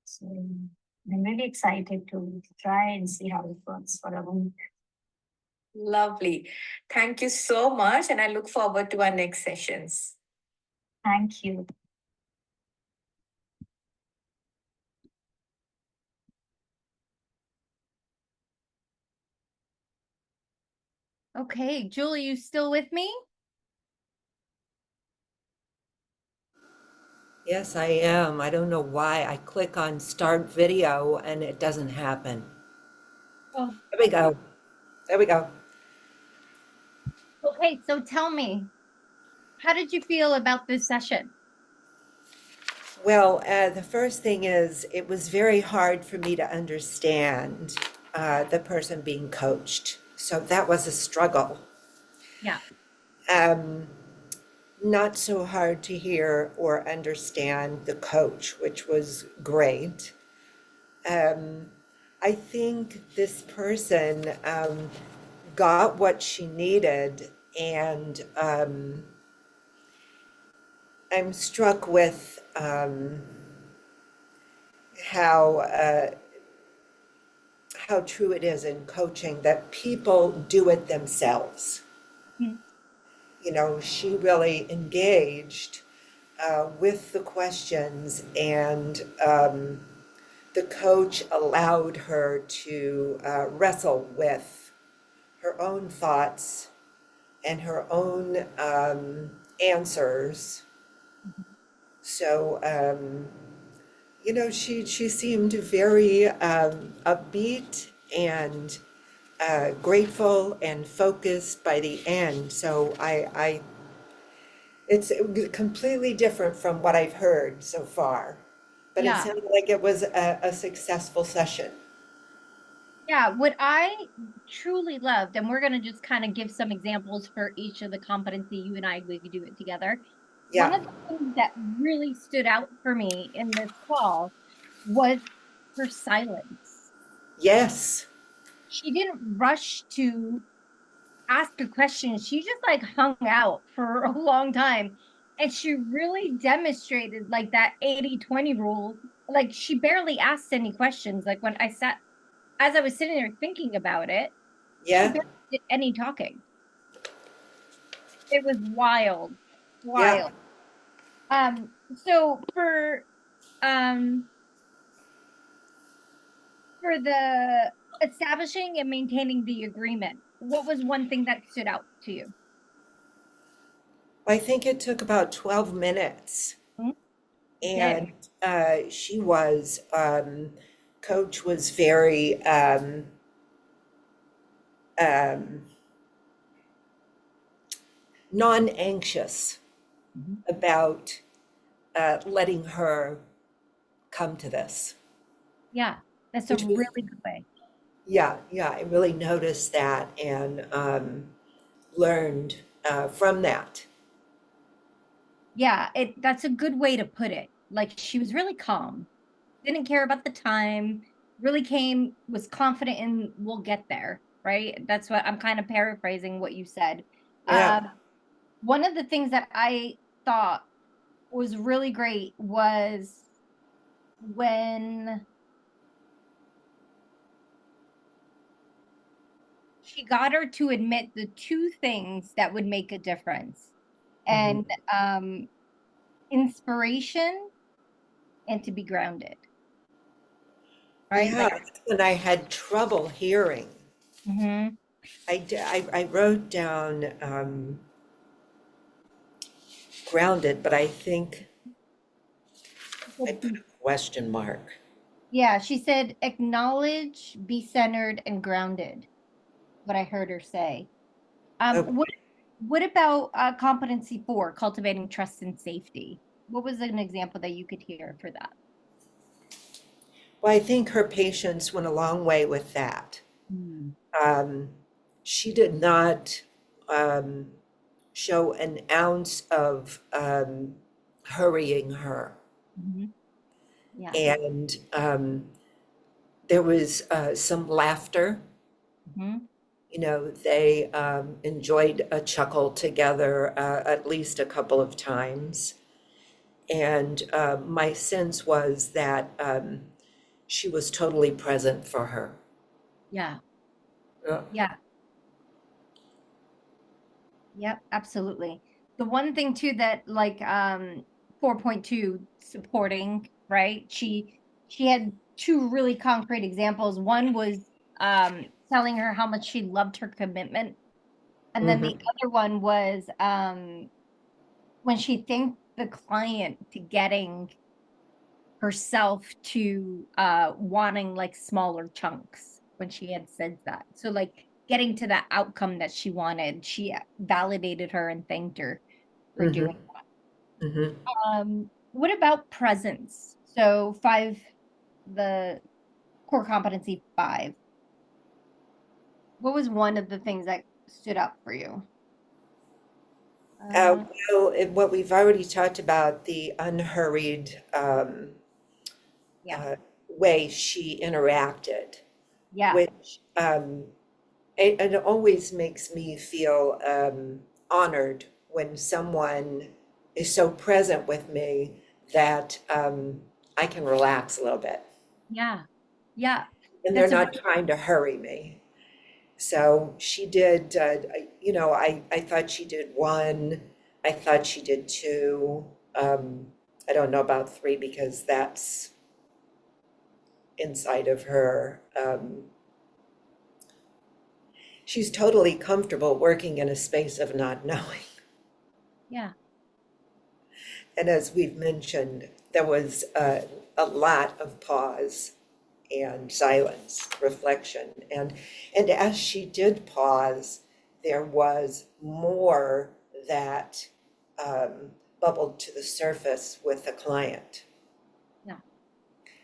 So I'm really excited to try and see how it works for a week. Lovely. Thank you so much, and I look forward to our next sessions. Thank you. Okay, Julie, you still with me? Yes, I am. I don't know why I click on start video and it doesn't happen. Oh. There we go. There we go. Okay, so tell me, how did you feel about this session? Well, the first thing is it was very hard for me to understand the person being coached. So that was a struggle. Yeah. Um, Not so hard to hear or understand the coach, which was great. Um, I think this person got what she needed, and I'm struck with how how true it is in coaching that people do it themselves. Mhm. You know, she really engaged with the questions, and the coach allowed her to wrestle with her own thoughts and her own answers. So, you know, she seemed very upbeat and grateful and focused by the end. So it's completely different from what I've heard so far. But it Yeah. sounded like it was a successful session. Yeah. What I truly loved, and we're going to just kind of give some examples for each of the competency you and I, we could do it together. One Yeah. of the things that really stood out for me in this call was her silence. Yes. She didn't rush to ask a question. She just like hung out for a long time. And she really demonstrated like that 80-20 rule. Like she barely asked any questions. Like when I sat, as I was sitting there thinking about it, she Yeah. barely did any talking. It was wild, Yeah. wild. So um for the establishing and maintaining the agreement, what was one thing that stood out to you? I think it took about 12 minutes. Hmm? And Did. she was, coach was very um, non-anxious Mhm. about letting her come to this, Yeah, that's a which was, really good way. yeah, yeah, I really noticed that and learned from that. Yeah, that's a good way to put it. Like she was really calm, didn't care about the time, really came, was confident in we'll get there, right? That's what I'm kind of paraphrasing what you said. Yeah. One of the things that I thought was really great was when she got her to admit the two things that would make a difference. Mhm. And inspiration and to be grounded, right? Yeah, Like, that's when I had trouble hearing. mhm. I wrote down grounded, but I think I put a question mark. Yeah, she said acknowledge, be centered, and grounded. What I heard her say. Oh, What about competency four, cultivating trust and safety? What was an example that you could hear for that? well, I think her patience went a long way with that. Hmm. Um, she did not um, show an ounce of hurrying her. Mhm. Yeah. And there was some laughter. Mhm. You know, they enjoyed a chuckle together at least a couple of times. And my sense was that she was totally present for her. Yeah. Yeah. Yeah. Yep, absolutely. The one thing too that like 4.2 supporting, right? She had two really concrete examples. One was telling her how much she loved her commitment. And then the Hmm. other one was when she thanked the client to getting herself to wanting like smaller chunks when she had said that. So like getting to that outcome that she wanted, she validated her and thanked her for Hmm. doing Hmm. that. What about presence? So 5, the core competency 5. What was one of the things that stood out for you? Uh, Uh, what we've already talked about, the unhurried yeah, way she interacted, yeah, which it always makes me feel honored when someone is so present with me that I can relax a little bit. yeah, yeah. And they're That's a not trying to hurry me. So she did, I thought she did 1, I thought she did 2. I don't know about 3 because that's inside of her. She's totally comfortable working in a space of not knowing. yeah, And as we've mentioned, there was a lot of pause and silence, reflection. And as she did pause, there was more that bubbled to the surface with the client. yeah,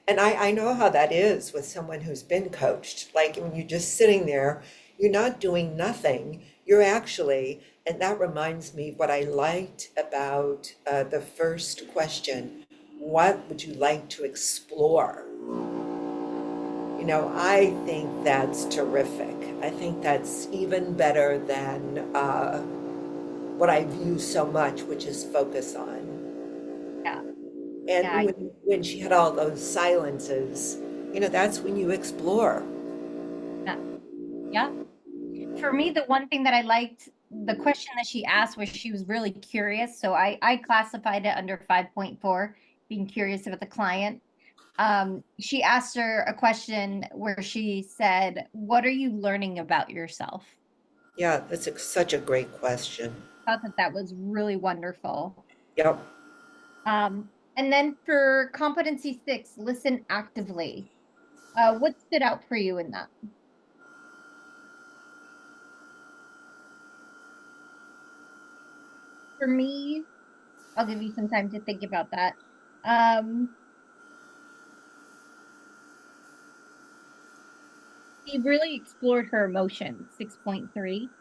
And I know how that is with someone who's been coached. Like when you're just sitting there, you're not doing nothing. You're actually, and that reminds me what I liked about the first question, what would you like to explore? You know, I think that's terrific. I think that's even better than what I've used so much, which is focus on. yeah, And yeah, when she had all those silences, that's when you explore. yeah, yeah. For me, the one thing that I liked, the question that she asked was she was really curious. So I classified it under 5.4, being curious about the client. She asked her a question where she said, "What are you learning about yourself?" Yeah, that's such a great question. I thought that that was really wonderful. Yep. And then for competency 6, listen actively. What stood out for you in that? For me, I'll give you some time to think about that. Um, she really explored her emotions, 6.3.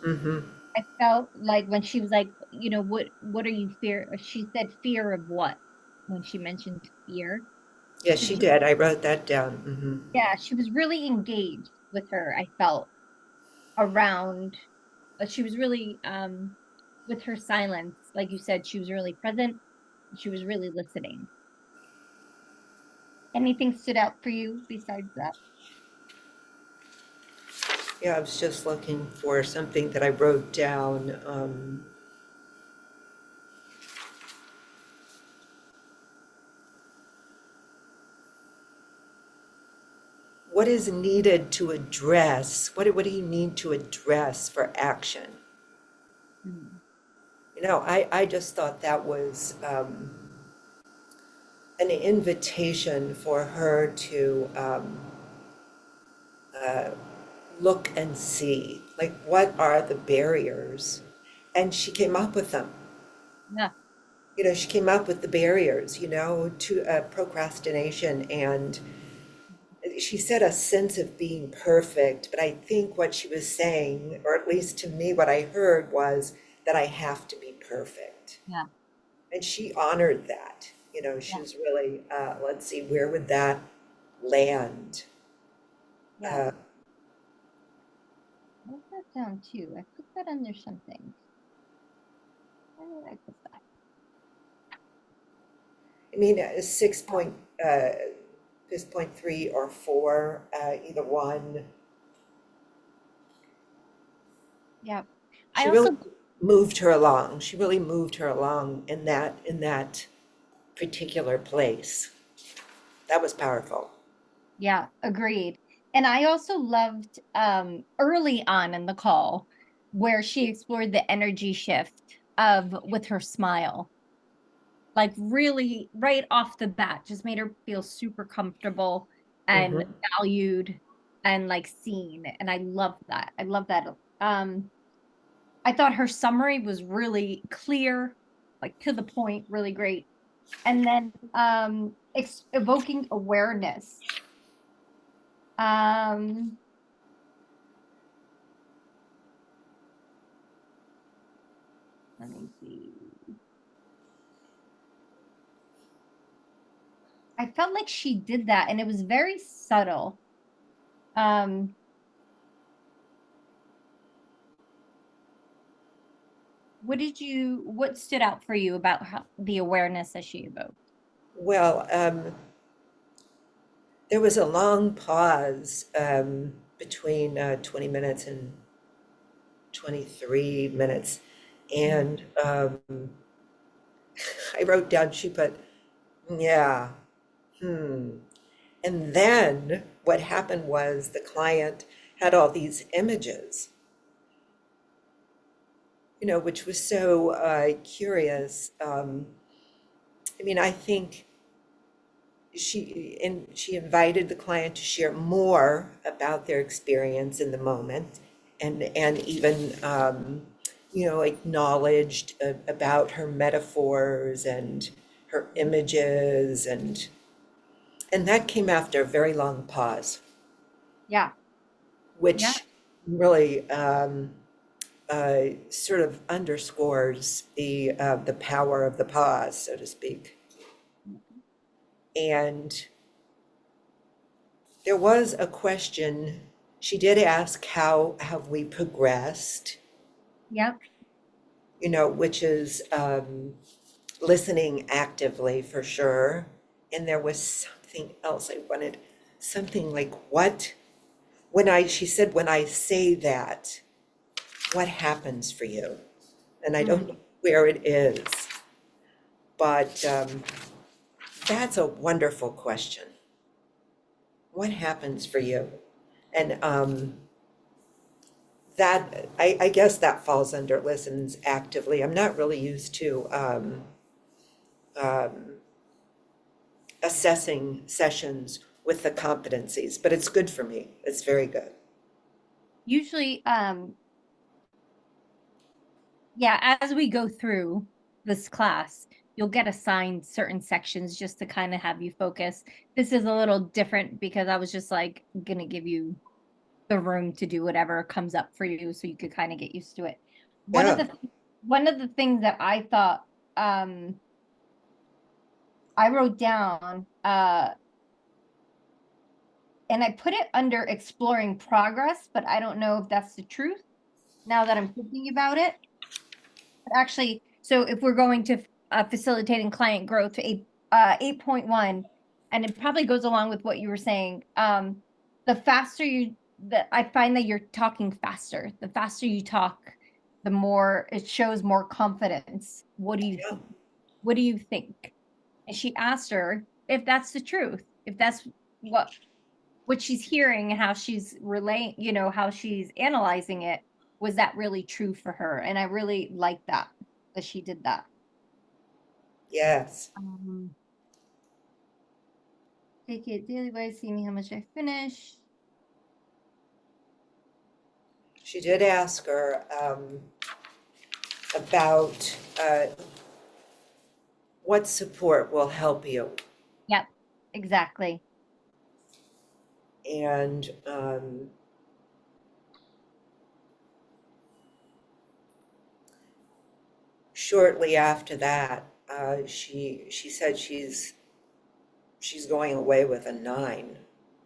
Mm-hmm. I felt like when she was like, what are you fear? She said fear of what when she mentioned fear. Yeah, She she was, did. I wrote that down. Mm-hmm. yeah, she was really engaged with her, I felt, around, she was really, with her silence, like you said, she was really present. She was really listening. Anything stood out for you besides that? Yeah, I was just looking for something that I wrote down. What is needed to address? What do you need to address for action? Hmm. I just thought that was an invitation for her to uh, look and see, like, what are the barriers? And she came up with them. Yeah, She came up with the barriers, to procrastination. And she said a sense of being perfect. But I think what she was saying, or at least to me, what I heard was that I have to be perfect. yeah, And she honored that. She yeah, was really, let's see, where would that land? yeah. Uh, I wrote that down too. I put that under something. Where did I put that? I mean, Oh, 6.3 or 4, either one. yeah. I She really also, moved her along. She really moved her along in that particular place. That was powerful. yeah, agreed. And I also loved early on in the call where she explored the energy shift of with her smile. Like really right off the bat, just made her feel super comfortable and Hmm. valued and like seen. And I love that. I love that. I thought her summary was really clear, like to the point, really great. And then evoking awareness. Um, let me see. I felt like she did that and it was very subtle. Um, what stood out for you about the awareness that she evoked? Well, there was a long pause between 20 minutes and 23 minutes. And I wrote down, she put, yeah, hmm. And then what happened was the client had all these images, which was so curious. I mean, I think she invited the client to share more about their experience in the moment, and even acknowledged about her metaphors and her images, and that came after a very long pause, Yeah. Yeah. which really sort of underscores the power of the pause, so to speak. And there was a question. She did ask, how have we progressed? Yep. Which is listening actively for sure. And there was something else I wanted, something like, she said, when I say that, what happens for you? And I don't know where it is, but that's a wonderful question. What happens for you? And that, I guess that falls under listens actively. I'm not really used to um, assessing sessions with the competencies, but it's good for me. It's very good. Usually, yeah, as we go through this class, you'll get assigned certain sections just to kind of have you focus. This is a little different because I was just like gonna give you the room to do whatever comes up for you so you could kind of get used to it. One of Yeah. the one of the things that I thought um I wrote down and I put it under exploring progress, but I don't know if that's the truth now that I'm thinking about it. But actually, so if we're going to facilitating client growth to 8.1, and it probably goes along with what you were saying. The faster that I find that you're talking faster. The faster you talk, the more it shows more confidence. Yeah. What do you think? And she asked her if that's the truth, if that's what she's hearing and how she's relaying, how she's analyzing it. Was that really true for her? And I really like that she did that. Yes. Take it daily by see me how much I finish. She did ask her about what support will help you. Yep, exactly. And shortly after that, she said she's going away with a 9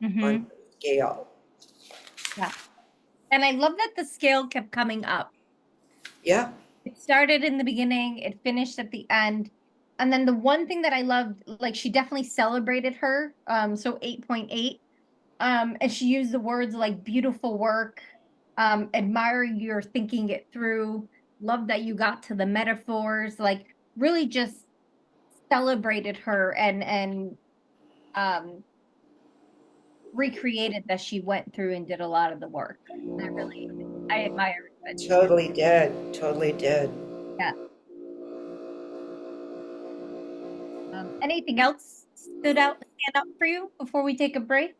on the scale. Yeah. And I love that the scale kept coming up. Yeah. It started in the beginning, it finished at the end. And then the one thing that I loved, like she definitely celebrated her. So 8.8. And she used the words like beautiful work, admire your thinking it through, love that you got to the metaphors, like really just celebrated her and um recreated that she went through and did a lot of the work. I admire that she did. Totally did. Totally did. Yeah. Anything else stand out for you before we take a break?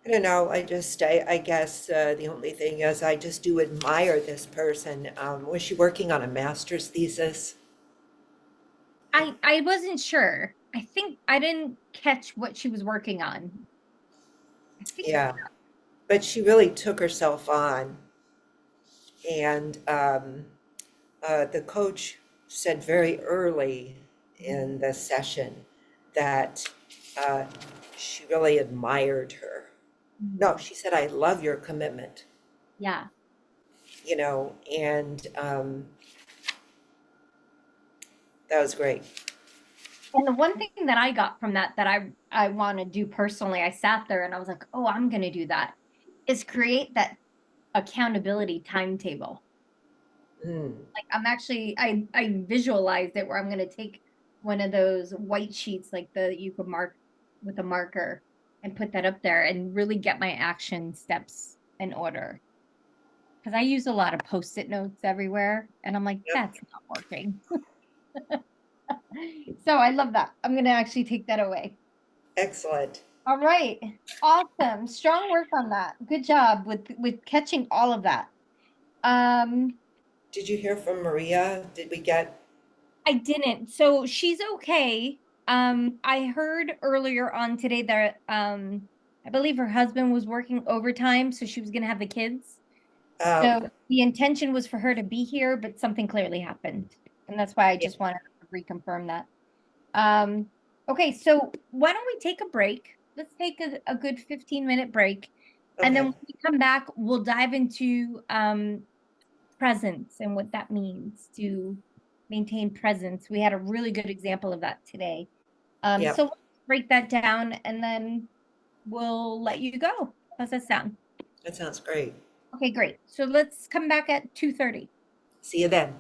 I don't know. I guess the only thing is I just do admire this person. Was she working on a master's thesis? I wasn't sure. I think I didn't catch what she was working on. I think Yeah, but she really took herself on. And the coach said very early in the session that uh, she really admired her. No, she said, I love your commitment, yeah. and that was great. And the one thing that I got from that I want to do personally, I sat there and I was like, "Oh, I'm going to do that." Is create that accountability timetable. Mm, Like I'm actually I visualized it where I'm going to take one of those white sheets like the you could mark with a marker and put that up there and really get my action steps in order. Because I use a lot of post-it notes everywhere and I'm like, yep, that's not working. So I love that. I'm going to actually take that away. excellent. All right. Awesome. Strong work on that. Good job with catching all of that. Um, Did you hear from Maria? Did we get? I didn't. So she's okay. I heard earlier on today that I believe her husband was working overtime, so she was gonna have the kids. Um, So the intention was for her to be here, but something clearly happened. And that's why I yeah, just wanted to reconfirm that. Um, okay, so why don't we take a break? Let's take a good 15-minute break. And then okay, when we come back, we'll dive into presence and what that means to maintain presence. We had a really good example of that today. So yep, let's break that down and then we'll let you go. How's that sound? that sounds great. Okay, great. So let's come back at 2:30. See you then.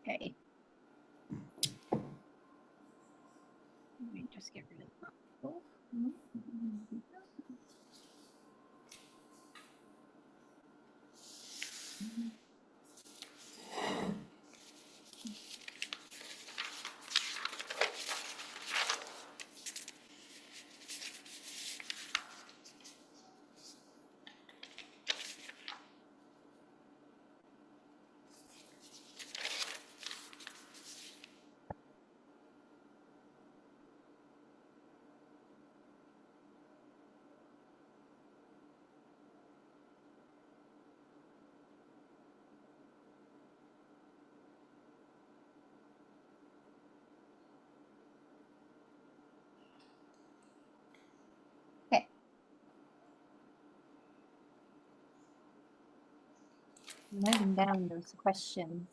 Okay. Let me just get rid of that. Oh, okay. I'm writing down those questions.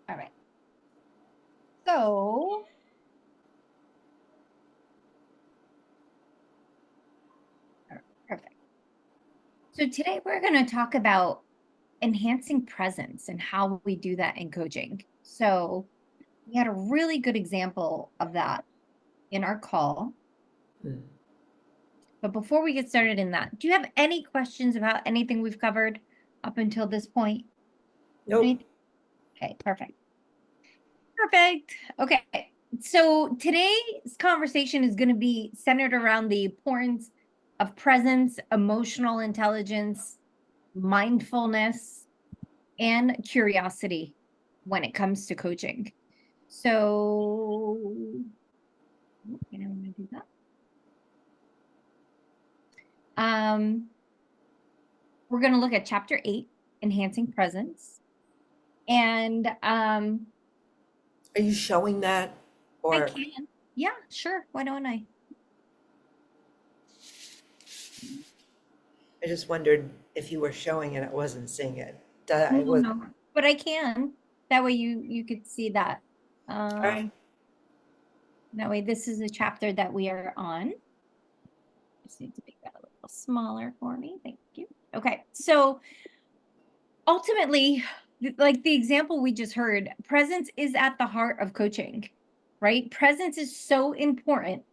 All right. So perfect. So today we're going to talk about enhancing presence and how we do that in coaching. So we had a really good example of that in our call. But before we get started in that, do you have any questions about anything we've covered up until this point? Nope. Okay, perfect. Perfect. Okay. So today's conversation is going to be centered around the importance of presence, emotional intelligence, mindfulness, and curiosity when it comes to coaching. So, okay, I'm going to do that. We're going to look at chapter 8, enhancing presence. And Are you showing that? Or I can. Yeah, sure. Why don't I? I just wondered if you were showing it, I wasn't seeing it. I No, was, no, but I can. That way you could see that. right. That way this is a chapter that we are on. Just need to make that a little smaller for me. Thank you. Okay, so ultimately, like the example we just heard, presence is at the heart of coaching, right? Presence is so important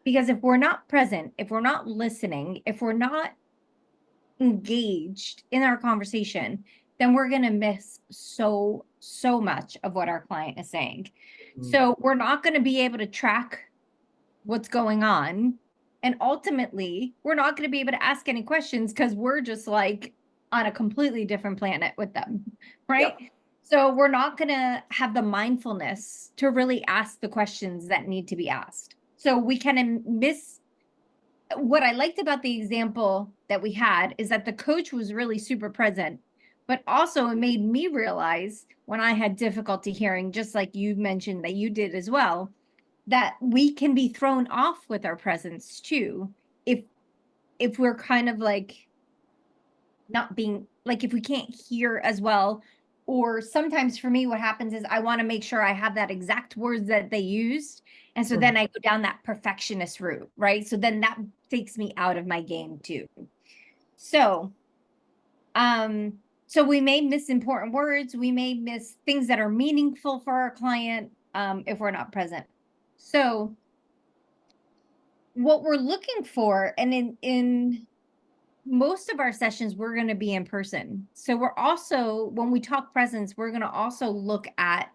because if we're not present, if we're not listening, if we're not engaged in our conversation, then we're going to miss so much of what our client is saying. So we're not going to be able to track what's going on. And ultimately, we're not going to be able to ask any questions because we're just like on a completely different planet with them, right? Yep. So we're not going to have the mindfulness to really ask the questions that need to be asked. So we can miss. What I liked about the example that we had is that the coach was really super present, but also it made me realize when I had difficulty hearing, just like you mentioned that you did as well, that we can be thrown off with our presence too if we're kind of like not being like if we can't hear as well. Or sometimes for me what happens is I want to make sure I have that exact words that they used, and so then I go down that perfectionist route, right? So then that takes me out of my game too. So so we may miss important words, we may miss things that are meaningful for our client if we're not present. So what we're looking for, and in most of our sessions, we're going to be in person. So we're also, when we talk presence, we're going to also look at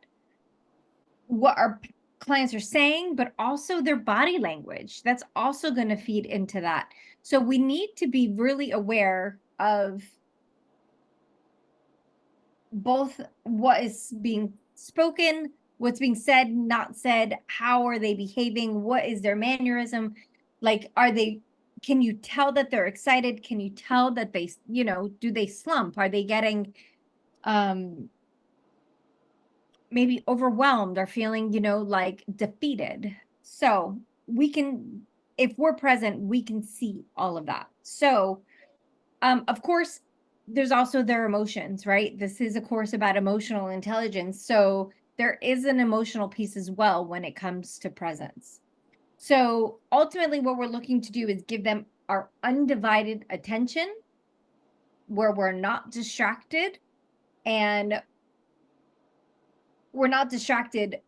what our clients are saying, but also their body language. That's also going to feed into that. So we need to be really aware of both what is being spoken, what's being said, not said, how are they behaving, what is their mannerism, like can you tell that they're excited, can you tell that they do they slump, are they getting maybe overwhelmed or feeling like defeated. So we can, if we're present, we can see all of that. So of course, there's also their emotions, right? This is a course about emotional intelligence. So there is an emotional piece as well when it comes to presence. So ultimately what we're looking to do is give them our undivided attention where we're not distracted, and we're not distracted,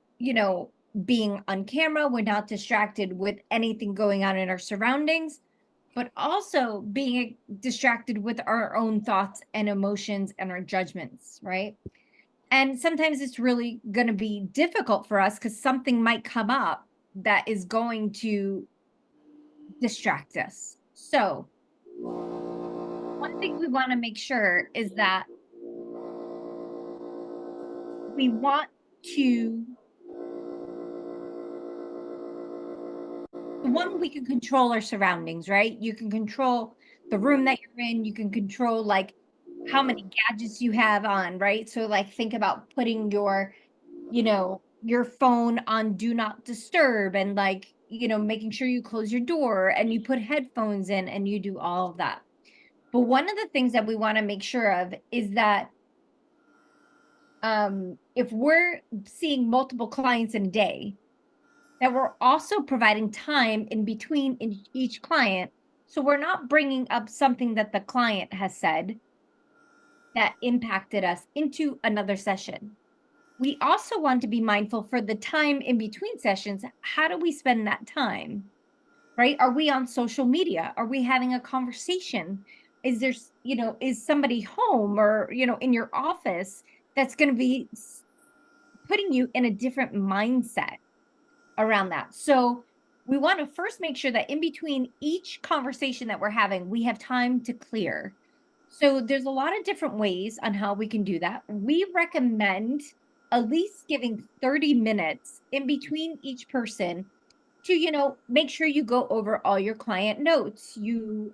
being on camera. We're not distracted with anything going on in our surroundings, but also being distracted with our own thoughts and emotions and our judgments, right? And sometimes it's really going to be difficult for us because something might come up that is going to distract us. So one thing we want to make sure is that we want to, one, we can control our surroundings, right? You can control the room that you're in. You can control like how many gadgets you have on, right? So like think about putting your, your phone on do not disturb, and like, making sure you close your door and you put headphones in and you do all of that. But one of the things that we want to make sure of is that if we're seeing multiple clients in a day, that we're also providing time in between in each client. So we're not bringing up something that the client has said that impacted us into another session. We also want to be mindful for the time in between sessions. How do we spend that time, right? Are we on social media? Are we having a conversation? Is there, is somebody home or, in your office that's going to be putting you in a different mindset around that? So we want to first make sure that in between each conversation that we're having, we have time to clear. So there's a lot of different ways on how we can do that. We recommend at least giving 30 minutes in between each person to, make sure you go over all your client notes. You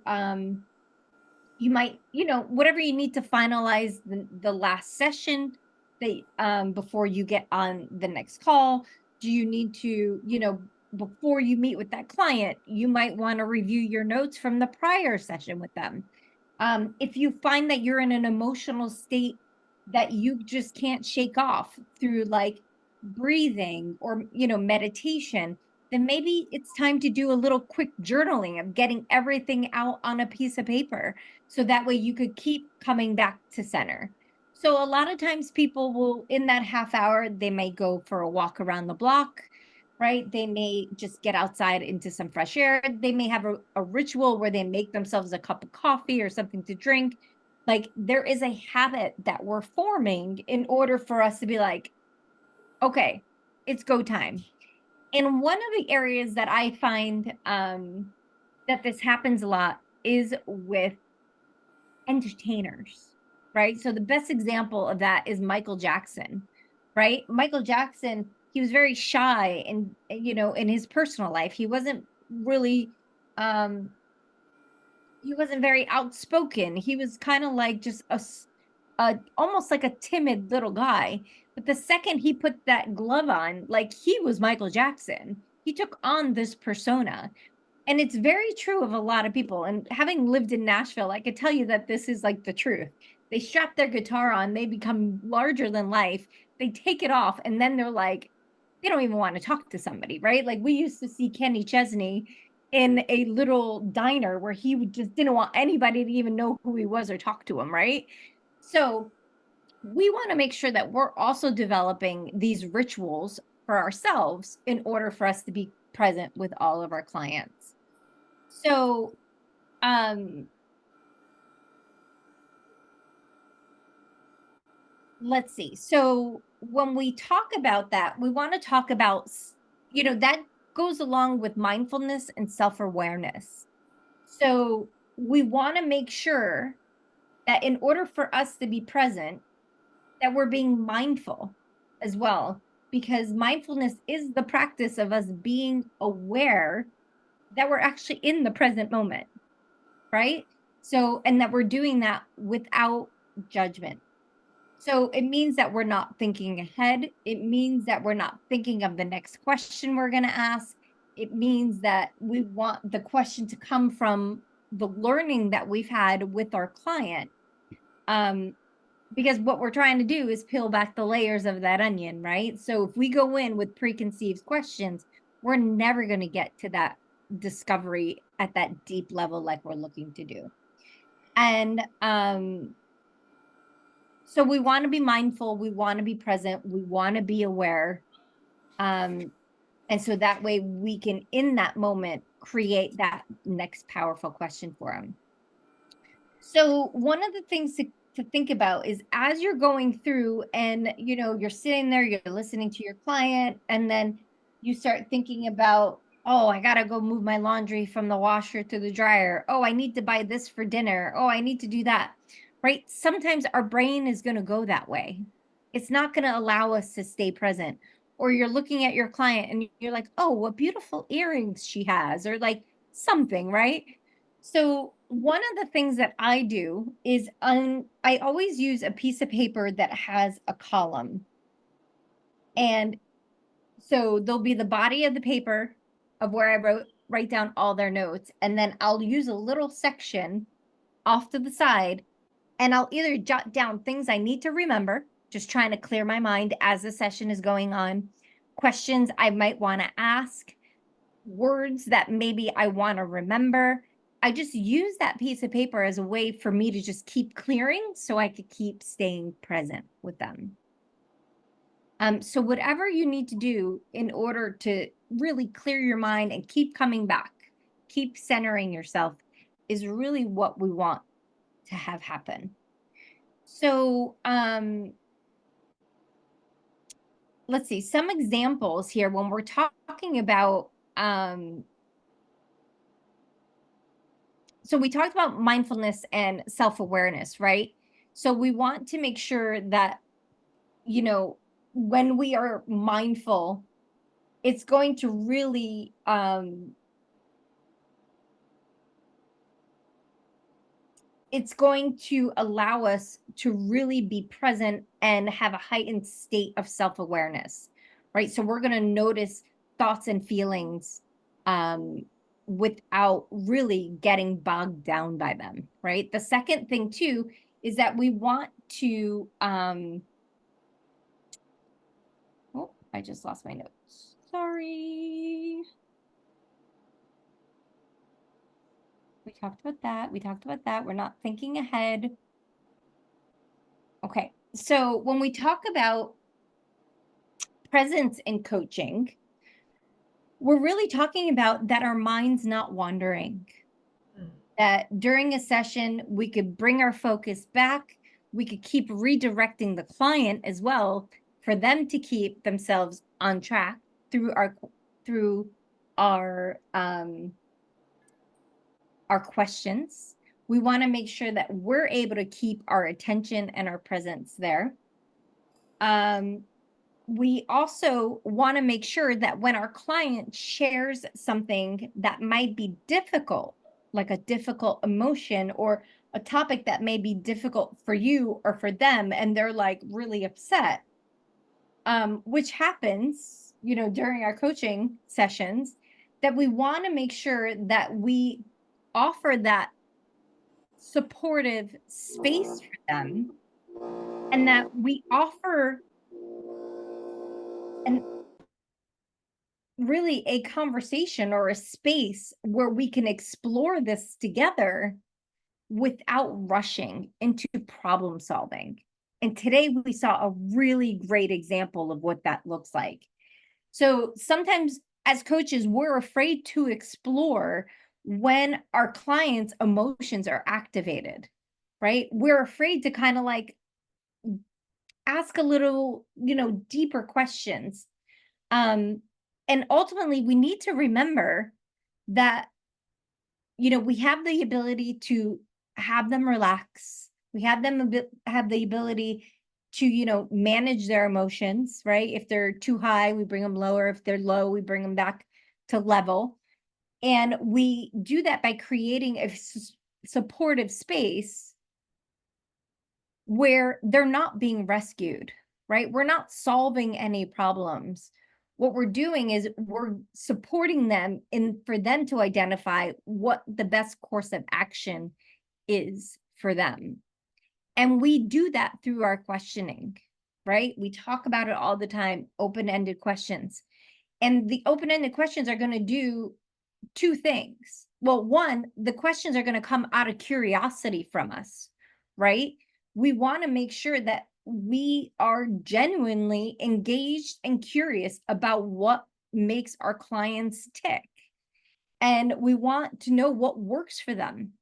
might, whatever you need to finalize the last session that before you get on the next call. Do you need to, before you meet with that client, you might want to review your notes from the prior session with them. If you find that you're in an emotional state that you just can't shake off through like breathing or, meditation, then maybe it's time to do a little quick journaling of getting everything out on a piece of paper. So that way you could keep coming back to center. So a lot of times people will, in that half hour, they may go for a walk around the block, right? They may just get outside into some fresh air. They may have a ritual where they make themselves a cup of coffee or something to drink. Like there is a habit that we're forming in order for us to be like, okay, it's go time. And one of the areas that I find that this happens a lot is with entertainers, right? So the best example of that is Michael Jackson, right? Michael Jackson, he was very shy and, in his personal life. He wasn't really, he wasn't very outspoken. He was kind of like just almost like a timid little guy. But the second he put that glove on, like he was Michael Jackson. He took on this persona. And it's very true of a lot of people. And having lived in Nashville, I could tell you that this is like the truth. They strap their guitar on, they become larger than life, they take it off, and then they're like, they don't even want to talk to somebody, right? Like we used to see Kenny Chesney in a little diner where he just didn't want anybody to even know who he was or talk to him, right? So we want to make sure that we're also developing these rituals for ourselves in order for us to be present with all of our clients. So, let's see. So when we talk about that, we want to talk about, that goes along with mindfulness and self-awareness. So we want to make sure that in order for us to be present, that we're being mindful as well, because mindfulness is the practice of us being aware that we're actually in the present moment, right? So, and that we're doing that without judgment. So it means that we're not thinking ahead. It means that we're not thinking of the next question we're going to ask. It means that we want the question to come from the learning that we've had with our client. because what we're trying to do is peel back the layers of that onion, right? So if we go in with preconceived questions, we're never going to get to that discovery at that deep level like we're looking to do. And so we want to be mindful, we want to be present, we want to be aware. And so that way we can, in that moment, create that next powerful question for them. So one of the things to think about is as you're going through and, you know, you're sitting there, you're listening to your client, and then you start thinking about, oh, I got to go move my laundry from the washer to the dryer. Oh, I need to buy this for dinner. Oh, I need to do that, right? Sometimes our brain is going to go that way. It's not going to allow us to stay present. Or you're looking at your client and you're like, oh, what beautiful earrings she has, or like something, right? So one of the things that I do is I always use a piece of paper that has a column. And so there'll be the body of the paper of where I write down all their notes. And then I'll use a little section off to the side, and I'll either jot down things I need to remember, just trying to clear my mind as the session is going on, questions I might want to ask, words that maybe I want to remember. I just use that piece of paper as a way for me to just keep clearing so I could keep staying present with them. So whatever you need to do in order to really clear your mind and keep coming back, keep centering yourself, is really what we want to have happen. So let's see some examples here when we're talking about so we talked about mindfulness and self-awareness, right? So we want to make sure that, you know, when we are mindful, it's going to really it's going to allow us to really be present and have a heightened state of self-awareness, right? So we're going to notice thoughts and feelings without really getting bogged down by them, right? The second thing too is that we want to oh, I just lost my notes. Sorry. We talked about that. We talked about that. We're not thinking ahead. Okay. So when we talk about presence in coaching, we're really talking about that our mind's not wandering. That during a session, we could bring our focus back. We could keep redirecting the client as well for them to keep themselves on track through our questions. We want to make sure that we're able to keep our attention and our presence there. We also want to make sure that when our client shares something that might be difficult, like a difficult emotion or a topic that may be difficult for you or for them, and they're like really upset, which happens, you know, during our coaching sessions, that we want to make sure that we offer that supportive space for them, and that we offer and really a conversation or a space where we can explore this together without rushing into problem solving. And today we saw a really great example of what that looks like. So sometimes as coaches, we're afraid to explore when our clients' emotions are activated, right? We're afraid to kind of like ask a little, you know, deeper questions. And ultimately, we need to remember that, you know, we have the ability to have them relax. We have them have the ability to, you know, manage their emotions, right? If they're too high, we bring them lower. If they're low, we bring them back to level. And we do that by creating a supportive space where they're not being rescued, right? We're not solving any problems. What we're doing is we're supporting them for them to identify what the best course of action is for them. And we do that through our questioning, right? We talk about it all the time, open-ended questions. And the open-ended questions are going to do two things. Well, one, the questions are going to come out of curiosity from us, right? We want to make sure that we are genuinely engaged and curious about what makes our clients tick. And we want to know what works for them,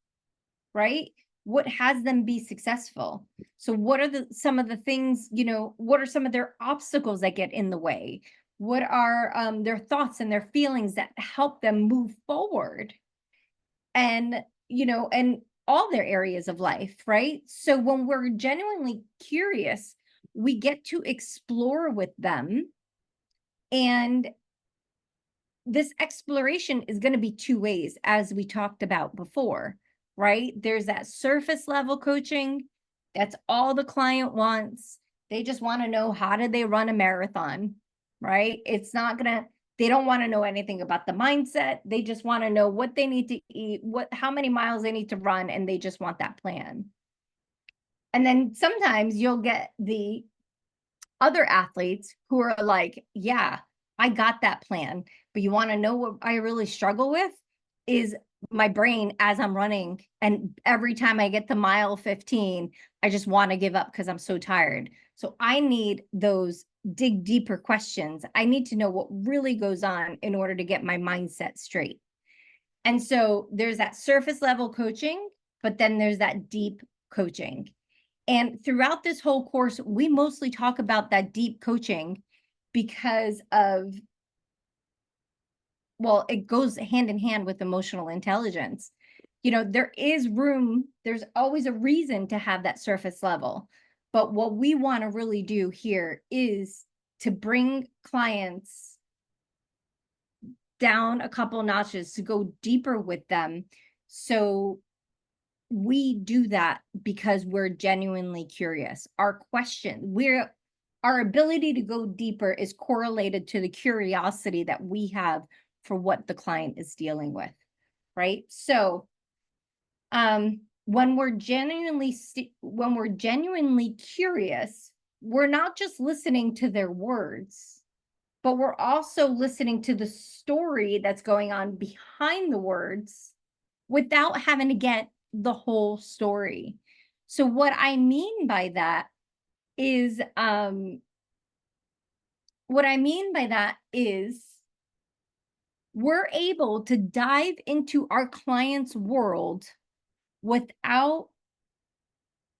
right? What has them be successful? So what are some of the things, what are some of their obstacles that get in the way? What are their thoughts and their feelings that help them move forward? And, and all their areas of life, right? So when we're genuinely curious, we get to explore with them. And this exploration is going to be two ways, as we talked about before, right? There's that surface level coaching. That's all the client wants. They just want to know, how do they run a marathon, right? It's not going to, they don't want to know anything about the mindset. They just want to know what they need to eat, how many miles they need to run, and they just want that plan. And then sometimes you'll get the other athletes who are like, yeah, I got that plan, but you want to know what I really struggle with is my brain as I'm running. And every time I get to mile 15, I just want to give up because I'm so tired. So I need those dig deeper questions. I need to know what really goes on in order to get my mindset straight. And so there's that surface level coaching, but then there's that deep coaching. And throughout this whole course, we mostly talk about that deep coaching because of, well, it goes hand in hand with emotional intelligence. There is room, there's always a reason to have that surface level. But what we want to really do here is to bring clients down a couple notches, to go deeper with them. So we do that because we're genuinely curious. Our ability to go deeper is correlated to the curiosity that we have for what the client is dealing with, right? So when we're genuinely curious, we're not just listening to their words, but we're also listening to the story that's going on behind the words without having to get the whole story. So what I mean by that is, we're able to dive into our client's world without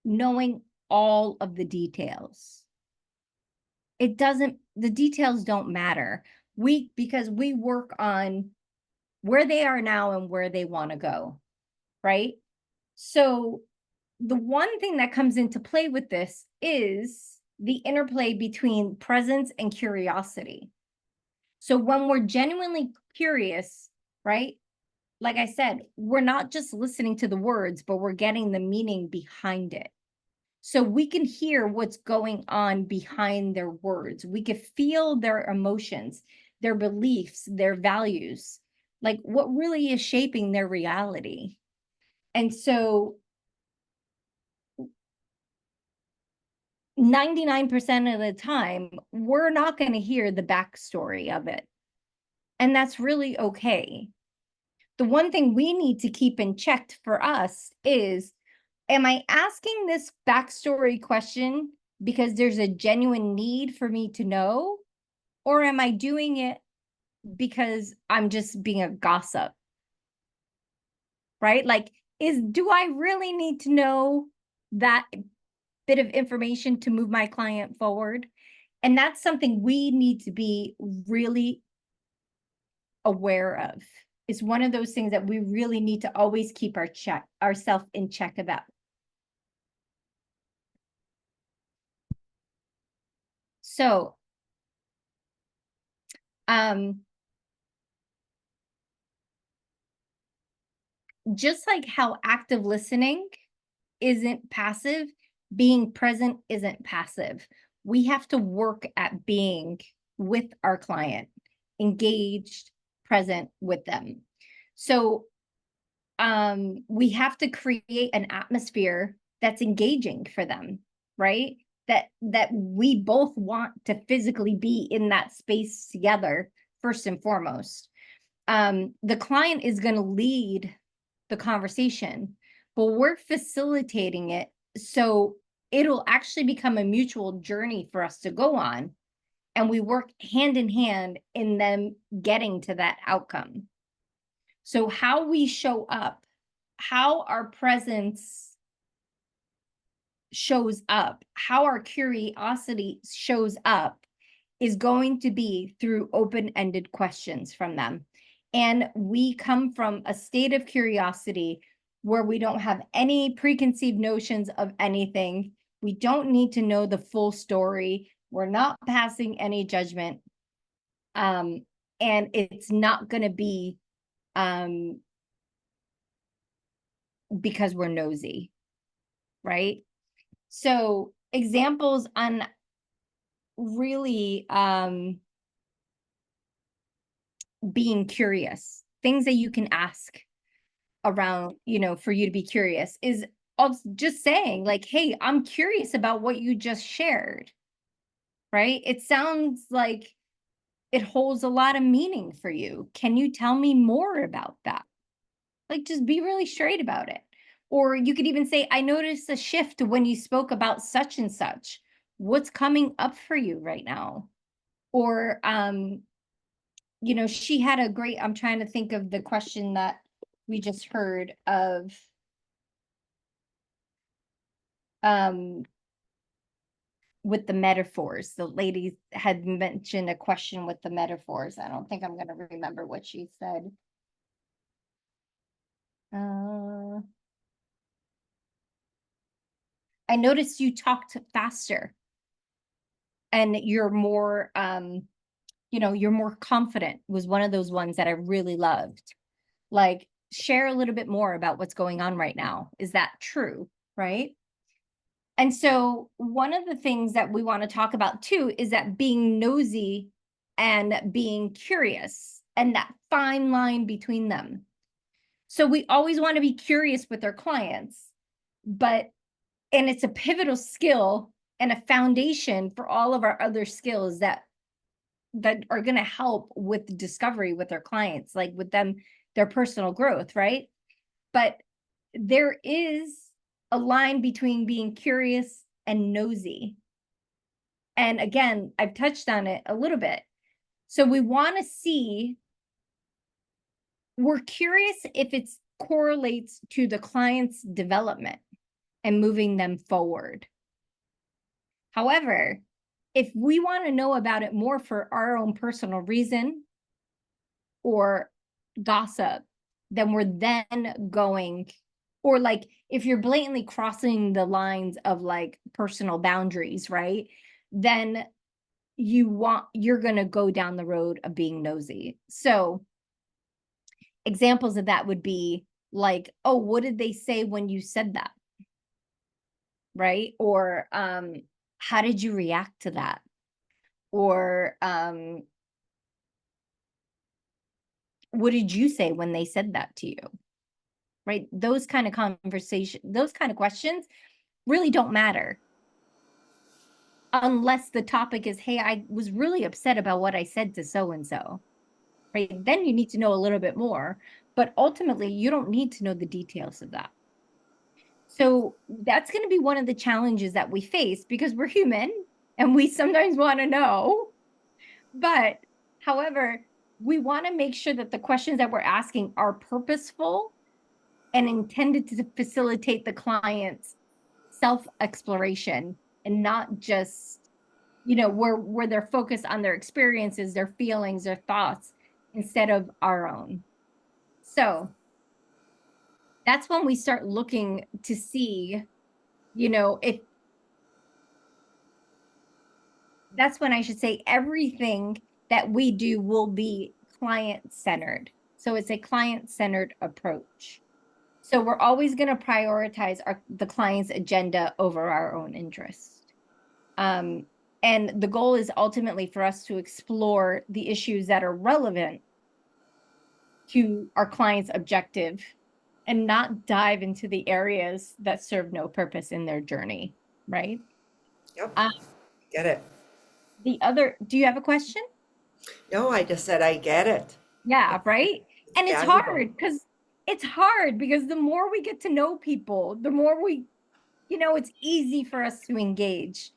knowing all of the details. The details don't matter. Because we work on where they are now and where they want to go, right? So the one thing that comes into play with this is the interplay between presence and curiosity. So when we're genuinely curious, right? Like I said, we're not just listening to the words, but we're getting the meaning behind it. So we can hear what's going on behind their words. We can feel their emotions, their beliefs, their values, like what really is shaping their reality. And so 99% of the time, we're not going to hear the backstory of it. And that's really okay. The one thing we need to keep in check for us is, am I asking this backstory question because there's a genuine need for me to know? Or am I doing it because I'm just being a gossip? Right? Like, do I really need to know that bit of information to move my client forward? And that's something we need to be really aware of. It's one of those things that we really need to always keep ourselves in check about. So, just like how active listening isn't passive, being present isn't passive. We have to work at being with our client, engaged, present with them. So we have to create an atmosphere that's engaging for them, right? That we both want to physically be in that space together, first and foremost. The client is going to lead the conversation, but we're facilitating it, so it'll actually become a mutual journey for us to go on, and we work hand in hand in them getting to that outcome. So how we show up, how our presence shows up, how our curiosity shows up, is going to be through open-ended questions from them. And we come from a state of curiosity where we don't have any preconceived notions of anything. We don't need to know the full story. We're not passing any judgment. And it's not going to be because we're nosy, right? So examples on really being curious, things that you can ask around, for you to be curious, is just saying like, hey, I'm curious about what you just shared, right? It sounds like it holds a lot of meaning for you. Can you tell me more about that? Like, just be really straight about it. Or you could even say, I noticed a shift when you spoke about such and such. What's coming up for you right now? Or, she had a great, I'm trying to think of the question that we just heard of, with the metaphors. The lady had mentioned a question with the metaphors. I don't think I'm going to remember what she said. I noticed you talked faster and you're more, you're more confident, was one of those ones that I really loved. Like, share a little bit more about what's going on right now. Is that true? Right? And so one of the things that we want to talk about too is that being nosy and being curious, and that fine line between them. So we always want to be curious with our clients, and it's a pivotal skill and a foundation for all of our other skills that are going to help with discovery with our clients, like with them, their personal growth, right? But there is a line between being curious and nosy. And again, I've touched on it a little bit. So we want to see, we're curious if it correlates to the client's development and moving them forward. However, if we want to know about it more for our own personal reason or gossip, then we're then going, or like if you're blatantly crossing the lines of like personal boundaries, right? Then you're going to go down the road of being nosy. So examples of that would be like, oh, what did they say when you said that? Right? Or how did you react to that? Or what did you say when they said that to you? Right? Those kind of conversations, those kind of questions really don't matter unless the topic is, hey, I was really upset about what I said to so-and-so, right? Then you need to know a little bit more, but ultimately you don't need to know the details of that. So that's going to be one of the challenges that we face, because we're human and we sometimes want to know. But however, we want to make sure that the questions that we're asking are purposeful and intended to facilitate the client's self-exploration, and not just, where they're focused on their experiences, their feelings, their thoughts, instead of our own. So that's when we start looking to see, if that's when I should say everything that we do will be client-centered. So it's a client-centered approach. So we're always going to prioritize the client's agenda over our own interest. And the goal is ultimately for us to explore the issues that are relevant to our client's objective and not dive into the areas that serve no purpose in their journey, right? Yep. Um, Get it. do you have a question? No, I just said I get it. Yeah, right? And it's Valuable. hard because the more we get to know people, the more we, it's easy for us to engage.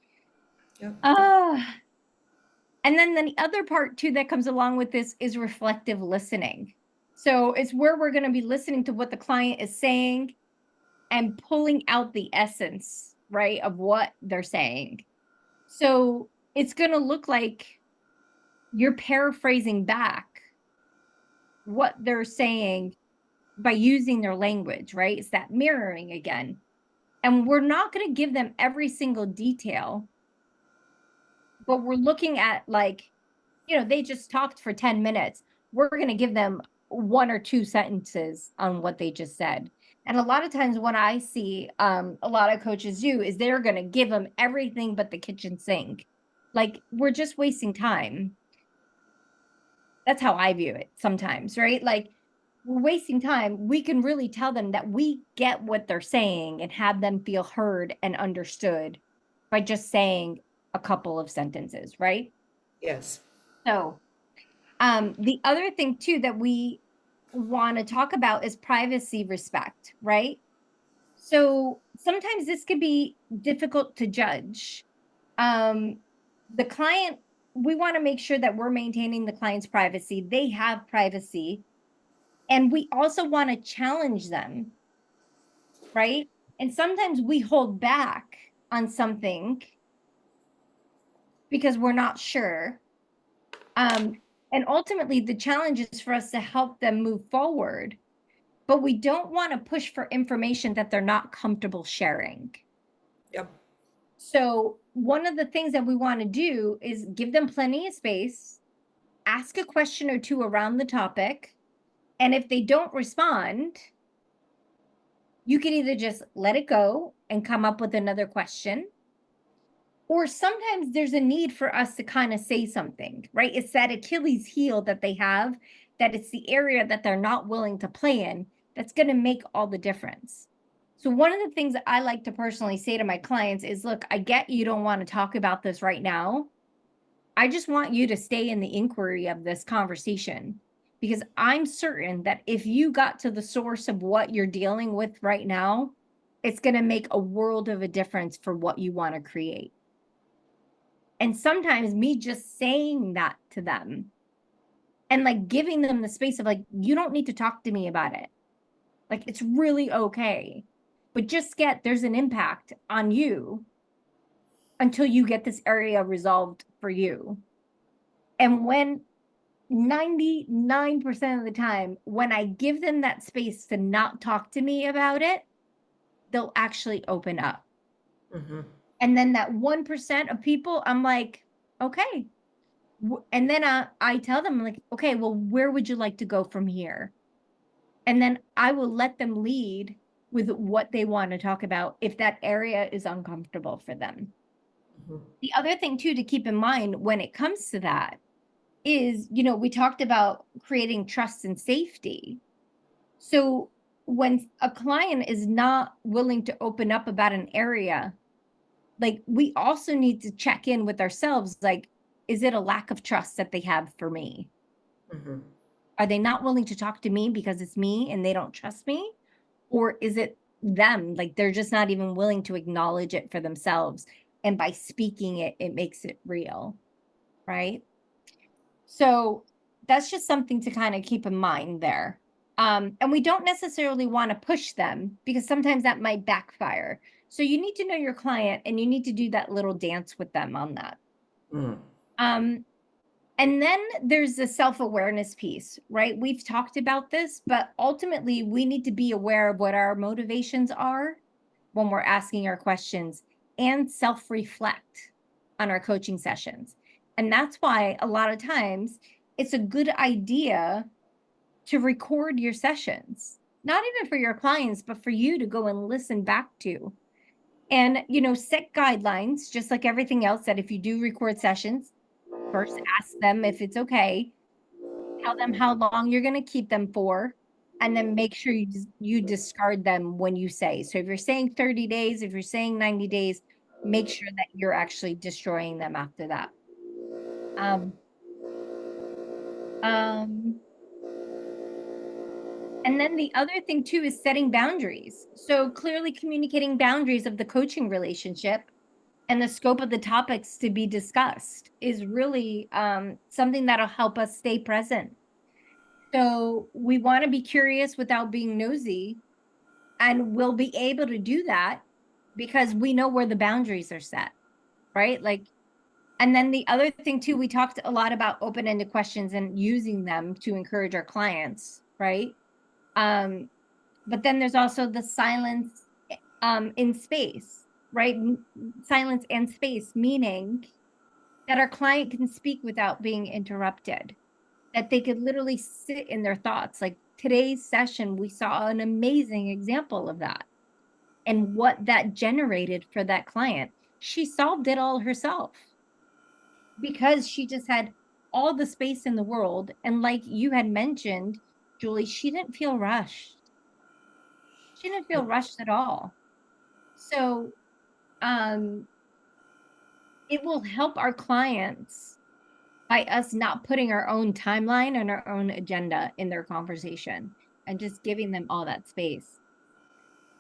Yep. And then the other part too that comes along with this is reflective listening. So it's where we're going to be listening to what the client is saying and pulling out the essence, right, of what they're saying. So it's going to look like you're paraphrasing back what they're saying by using their language, right? It's that mirroring again. And we're not going to give them every single detail, but we're looking at like, they just talked for 10 minutes. We're going to give them one or two sentences on what they just said. And a lot of times what I see a lot of coaches do is they're going to give them everything but the kitchen sink. Like, we're just wasting time. That's how I view it sometimes, right? Like, we're wasting time. We can really tell them that we get what they're saying and have them feel heard and understood by just saying a couple of sentences, right? Yes. So, the other thing too that we want to talk about is privacy respect, right? So sometimes this could be difficult to judge. The client, we want to make sure that we're maintaining the client's privacy. They have privacy. And we also want to challenge them, right? And sometimes we hold back on something because we're not sure. And ultimately, the challenge is for us to help them move forward, but we don't want to push for information that they're not comfortable sharing. Yep. So one of the things that we want to do is give them plenty of space, ask a question or two around the topic, and if they don't respond, you can either just let it go and come up with another question, or sometimes there's a need for us to kind of say something, right? It's that Achilles heel that they have, that it's the area that they're not willing to play in, that's going to make all the difference. So one of the things that I like to personally say to my clients is, look, I get you don't want to talk about this right now. I just want you to stay in the inquiry of this conversation, because I'm certain that if you got to the source of what you're dealing with right now, it's going to make a world of a difference for what you want to create. And sometimes me just saying that to them and like giving them the space of like, you don't need to talk to me about it. Like, it's really okay. But just there's an impact on you until you get this area resolved for you. And when 99% of the time, when I give them that space to not talk to me about it, they'll actually open up. Mm-hmm. And then that 1% of people, I'm like, okay. And then I tell them, like, okay, well, where would you like to go from here? And then I will let them lead with what they want to talk about if that area is uncomfortable for them. Mm-hmm. The other thing too to keep in mind when it comes to that is, we talked about creating trust and safety. So when a client is not willing to open up about an area, like, we also need to check in with ourselves, like, is it a lack of trust that they have for me? Mm-hmm. Are they not willing to talk to me because it's me and they don't trust me? Or is it them? Like, they're just not even willing to acknowledge it for themselves. And by speaking it, it makes it real, right? So that's just something to kind of keep in mind there. And we don't necessarily want to push them because sometimes that might backfire. So you need to know your client and you need to do that little dance with them on that. Mm. And then there's the self-awareness piece, right? We've talked about this, but ultimately we need to be aware of what our motivations are when we're asking our questions and self-reflect on our coaching sessions. And that's why a lot of times it's a good idea to record your sessions, not even for your clients, but for you to go and listen back to. And, set guidelines, just like everything else, that if you do record sessions, first ask them if it's okay. Tell them how long you're going to keep them for. and then make sure you discard them when you say. So if you're saying 30 days, if you're saying 90 days, make sure that you're actually destroying them after that. And then the other thing too is setting boundaries. So clearly communicating boundaries of the coaching relationship and the scope of the topics to be discussed is really something that'll help us stay present. So we want to be curious without being nosy, and we'll be able to do that because we know where the boundaries are set, right? Like, and then the other thing too, we talked a lot about open-ended questions and using them to encourage our clients, right? But then there's also the silence in space, right? Silence and space, meaning that our client can speak without being interrupted, that they could literally sit in their thoughts. Like today's session, we saw an amazing example of that and what that generated for that client. She solved it all herself because she just had all the space in the world. And like you had mentioned, Julie, she didn't feel rushed. She didn't feel rushed at all. So it will help our clients by us not putting our own timeline and our own agenda in their conversation and just giving them all that space.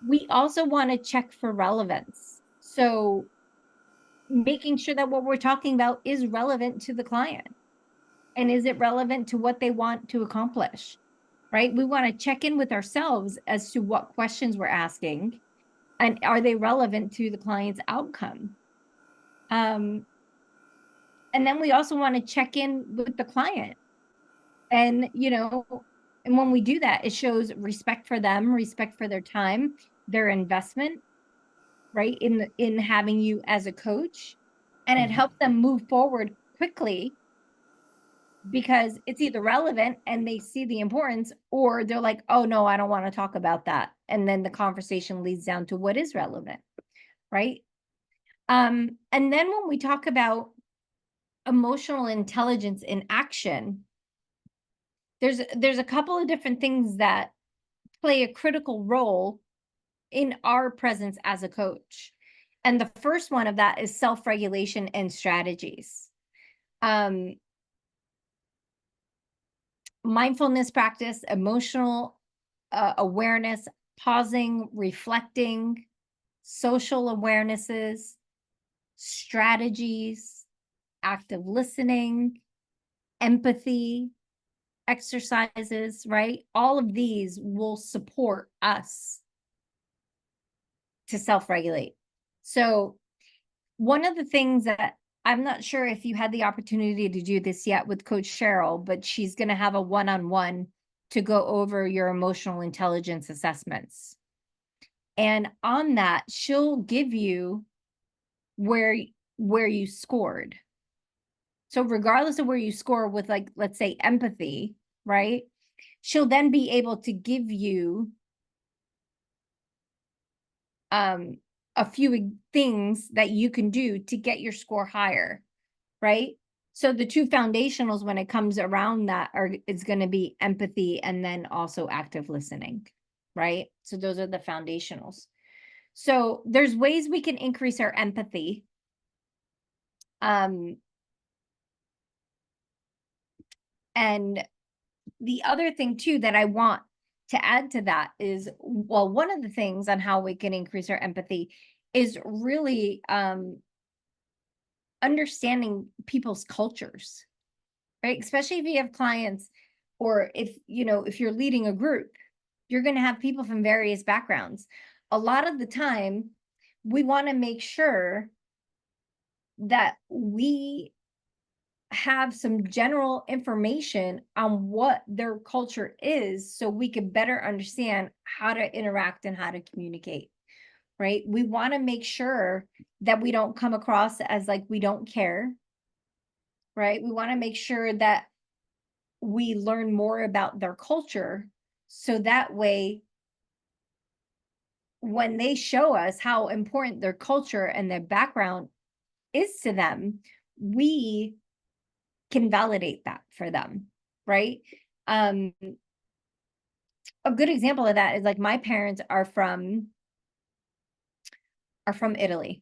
We also want to check for relevance. So making sure that what we're talking about is relevant to the client. And is it relevant to what they want to accomplish, right? We want to check in with ourselves as to what questions we're asking and are they relevant to the client's outcome? And then we also want to check in with the client. And, and when we do that, it shows respect for them, respect for their time, their investment, right? In having you as a coach. And it helps them move forward quickly because it's either relevant and they see the importance, or they're like, oh no, I don't want to talk about that. And then the conversation leads down to what is relevant, right? And then when we talk about emotional intelligence in action, there's a couple of different things that play a critical role in our presence as a coach. And the first one of that is self-regulation and strategies. Mindfulness practice, emotional awareness, pausing, reflecting, social awarenesses, strategies, active listening, empathy, exercises, right? All of these will support us to self-regulate. So one of the things that I'm not sure if you had the opportunity to do this yet with Coach Cheryl, but she's going to have a one-on-one to go over your emotional intelligence assessments. And on that, she'll give you where you scored. So regardless of where you score with, like, let's say empathy, right? She'll then be able to give you a few things that you can do to get your score higher, right? So the two foundationals when it comes around that is going to be empathy and then also active listening, right? So those are the foundationals. So there's ways we can increase our empathy. And the other thing too that I want to add to that is, well, one of the things on how we can increase our empathy is really understanding people's cultures, right? Especially if you have clients, or if you're leading a group, you're going to have people from various backgrounds. A lot of the time, we want to make sure that we have some general information on what their culture is so we can better understand how to interact and how to communicate, right? We want to make sure that we don't come across as like we don't care, right? We want to make sure that we learn more about their culture so that way when they show us how important their culture and their background is to them, we can validate that for them, right? a good example of that is like my parents are from Italy.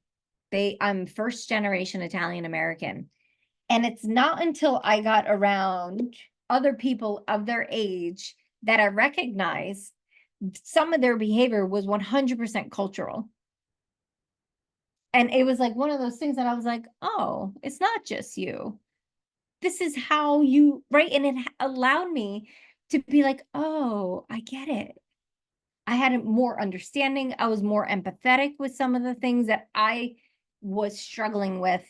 I'm first generation Italian American. And it's not until I got around other people of their age that I recognized some of their behavior was 100% cultural. And it was like one of those things that I was like, oh, it's not just you. This is how you, right? And it allowed me to be like, oh, I get it. I had more understanding. I was more empathetic with some of the things that I was struggling with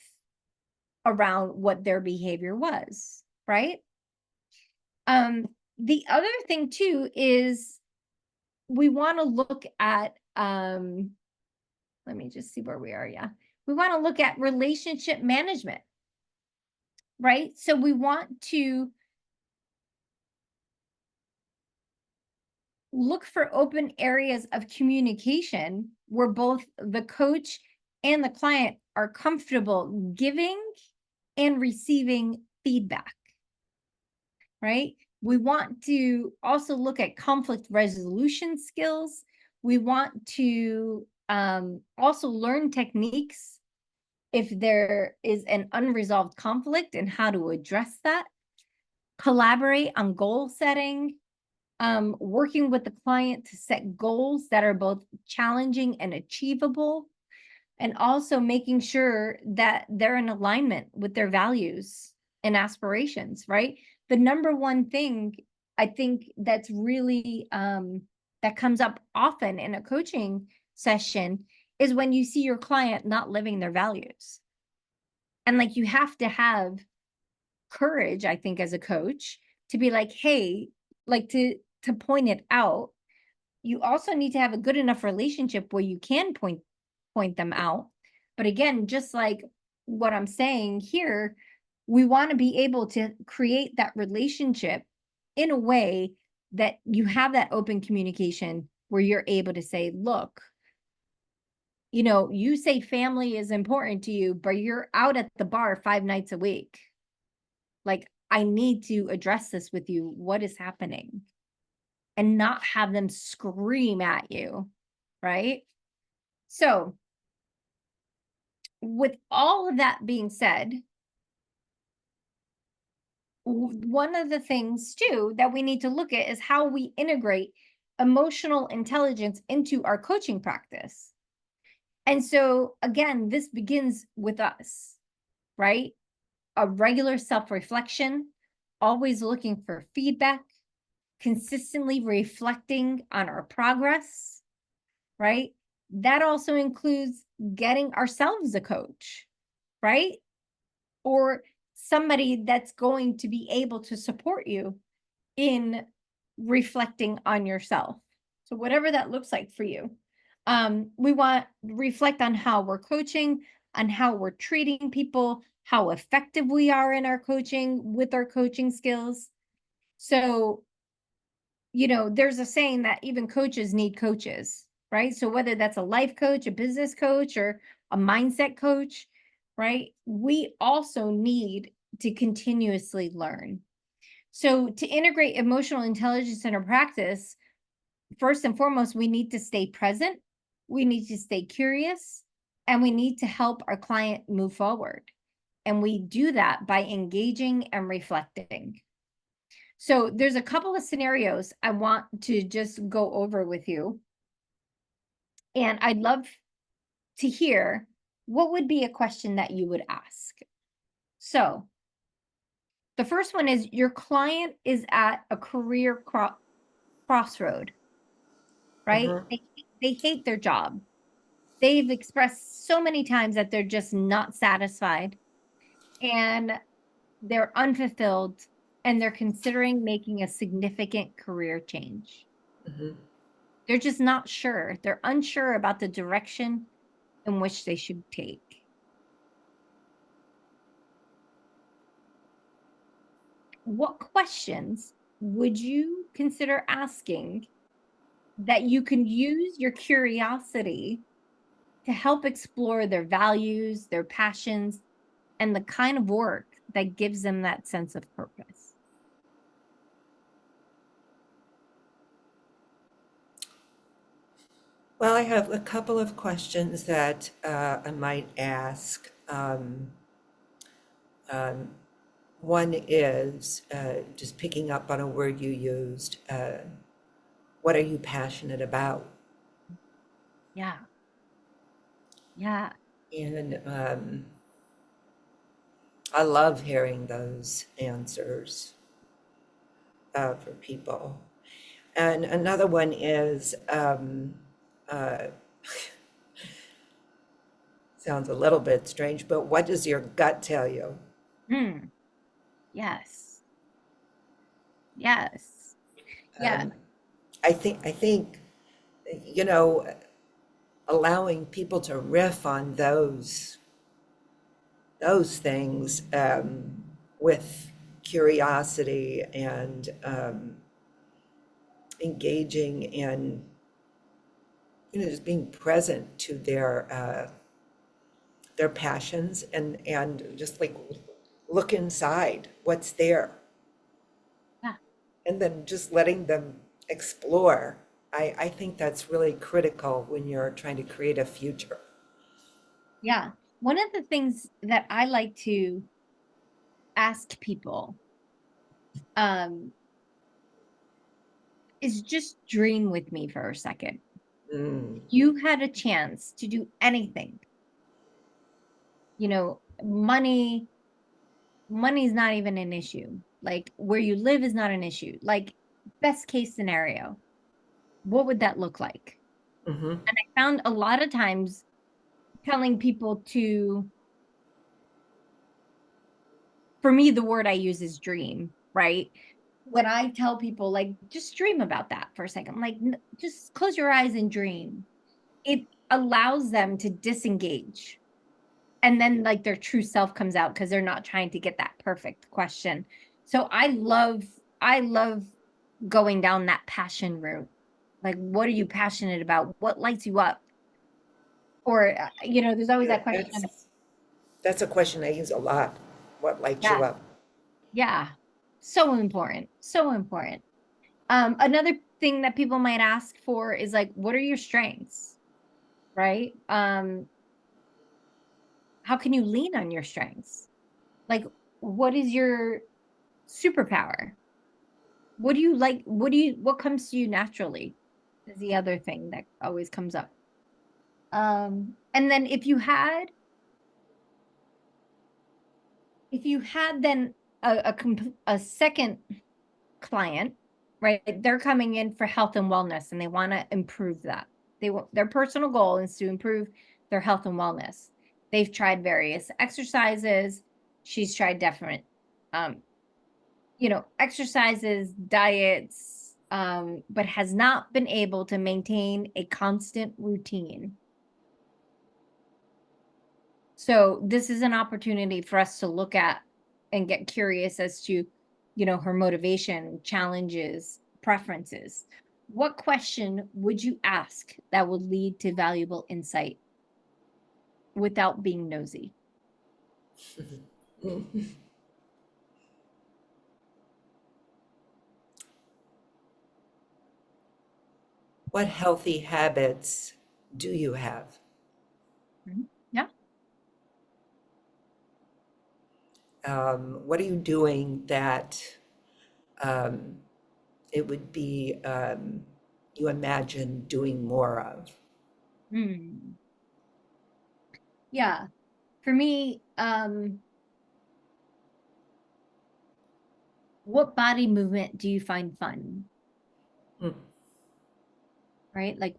around what their behavior was, right? The other thing too is we want to look at, let me just see where we are. Yeah. We want to look at relationship management, right? So we want to look for open areas of communication where both the coach and the client are comfortable giving and receiving feedback, right? We want to also look at conflict resolution skills. We want to also learn techniques if there is an unresolved conflict and how to address that. Collaborate on goal setting, working with the client to set goals that are both challenging and achievable, and also making sure that they're in alignment with their values and aspirations, right? The number one thing I think that's really that comes up often in a coaching session is when you see your client not living their values. And like you have to have courage, I think, as a coach to be like, hey, like to point it out. You also need to have a good enough relationship where you can point them out. But again, just like what I'm saying here, we want to be able to create that relationship in a way that you have that open communication where you're able to say, look, you know, you say family is important to you, but you're out at the bar 5 nights a week. Like, I need to address this with you. What is happening? And not have them scream at you, right? So, with all of that being said, one of the things too that we need to look at is how we integrate emotional intelligence into our coaching practice. And so, again, this begins with us, right? A regular self-reflection, always looking for feedback, consistently reflecting on our progress, right? That also includes getting ourselves a coach, right? Or somebody that's going to be able to support you in reflecting on yourself. So whatever that looks like for you. We want to reflect on how we're coaching, on how we're treating people, how effective we are in our coaching with our coaching skills. So, you know, there's a saying that even coaches need coaches, right? So whether that's a life coach, a business coach, or a mindset coach, right? We also need to continuously learn. So to integrate emotional intelligence in our practice, first and foremost, we need to stay present, we need to stay curious, and we need to help our client move forward. And we do that by engaging and reflecting. So there's a couple of scenarios I want to just go over with you. And I'd love to hear what would be a question that you would ask. So the first one is your client is at a career crossroad, right? They hate their job. They've expressed so many times that they're just not satisfied and they're unfulfilled and they're considering making a significant career change. They're just not sure. They're unsure about the direction in which they should take. What questions would you consider asking that you can use your curiosity to help explore their values, their passions, and the kind of work that gives them that sense of purpose? Well, I have a couple of questions that I might ask. Um, One is just picking up on a word you used. What are you passionate about? Yeah. Yeah. And I love hearing those answers for people. And another one is uh, sounds a little bit strange, but what does your gut tell you? Hmm. Yes. Yes. Yeah. Um, I think, you know, allowing people to riff on those things with curiosity and engaging in, just being present to their passions and just like look inside what's there Yeah. and then just letting them explore. I think that's really critical when you're trying to create a future. Yeah. One of the things that I like to ask people um is just dream with me for a second. Mm, You had a chance to do anything. Money's not even an issue. Like where you live is not an issue. Like best case scenario, what would that look like? mhm, And I found a lot of times telling people to, for me, the word I use is dream, right? When I tell people, like, just dream about that for a second, like, just close your eyes and dream, it allows them to disengage. And then, like, their true self comes out because they're not trying to get that perfect question. So I love going down that passion route. Like, what are you passionate about? What lights you up? Or, there's always yeah, that question of, that's a question I use a lot. What lights yeah, you up? yeah, so important, so important. Another thing that people might ask for is like, what are your strengths? Right? How can you lean on your strengths? Like, what is your superpower? What do you like? What comes to you naturally? Is the other thing that always comes up. And then if you had then a second client, right? They're coming in for health and wellness and they want to improve that. Their personal goal is to improve their health and wellness. They've tried various exercises. She's tried different exercises, diets, but has not been able to maintain a constant routine. So this is an opportunity for us to look at and get curious as to, her motivation, challenges, preferences. What question would you ask that would lead to valuable insight without being nosy? What healthy habits do you have? Yeah. What are you doing that um, it would be you imagine doing more of? Hmm. Yeah. For me, what body movement do you find fun? Hmm. Right? Like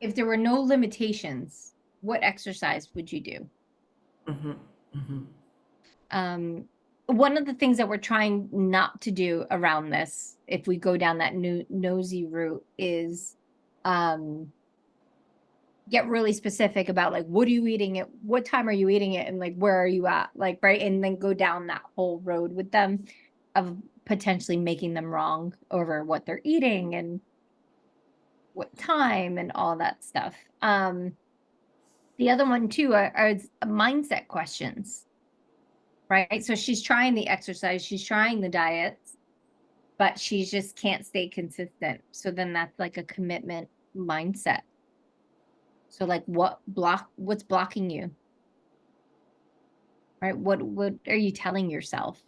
if there were no limitations, what exercise would you do? Mhm, mhm. Um, one of the things that we're trying not to do around this, if we go down that nosy route, is um get really specific about like what are you eating it, what time are you eating it, and like where are you at, like right, and then go down that whole road with them of potentially making them wrong over what they're eating and what time and all that stuff. The other one too are mindset questions, right? So she's trying the exercise, she's trying the diets, but she just can't stay consistent. So then that's like a commitment mindset. So like what's blocking you? Right? What are you telling yourself?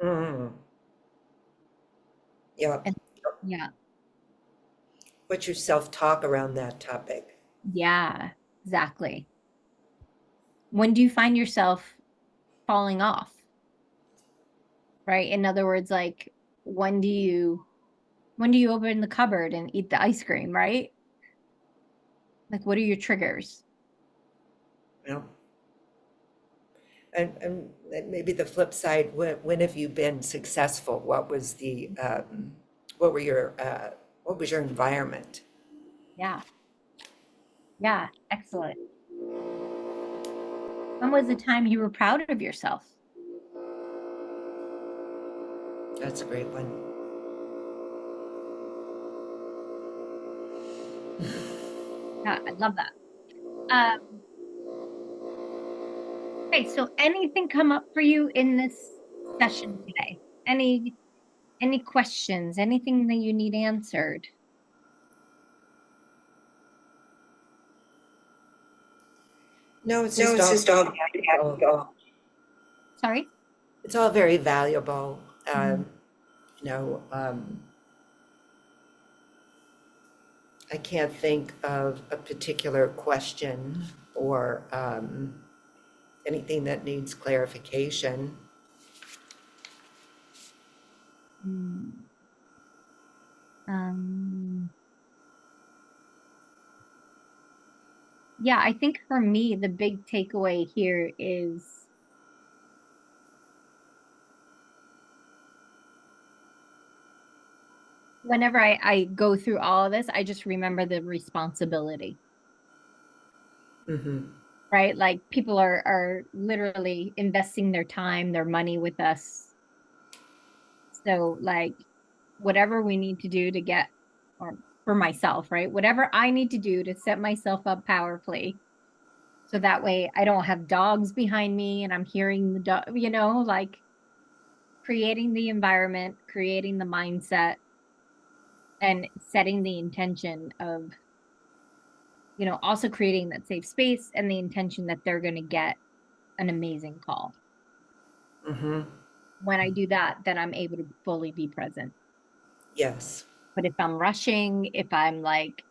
Mm. Yeah. And yeah. What's your self-talk around that topic? Yeah, exactly. When do you find yourself falling off? Right? In other words, like when do you open the cupboard and eat the ice cream, right? Like what are your triggers? Yeah. And maybe the flip side, when have you been successful? What was the what was your environment? Yeah. Yeah, excellent. When was the time you were proud of yourself? That's a great one. Yeah, I love that. Okay, so anything come up for you in this session today? Any questions? Anything that you need answered? No, it's No, just it's all just all valuable. Sorry? It's all very valuable. Mhm. You know, I can't think of a particular question or anything that needs clarification. Hmm. Um, yeah, I think for me, the big takeaway here is whenever I go through all of this, I just remember the responsibility, Mm-hmm. right? Like people are literally investing their time, their money with us. So like whatever we need to do to get, or for myself, right? Whatever I need to do to set myself up powerfully. So that way I don't have dogs behind me and I'm hearing the dog, like creating the environment, creating the mindset, and setting the intention of, also creating that safe space and the intention that they're going to get an amazing call. Mm-hmm. When I do that, then I'm able to fully be present. Yes. But if I'm rushing, if I'm like,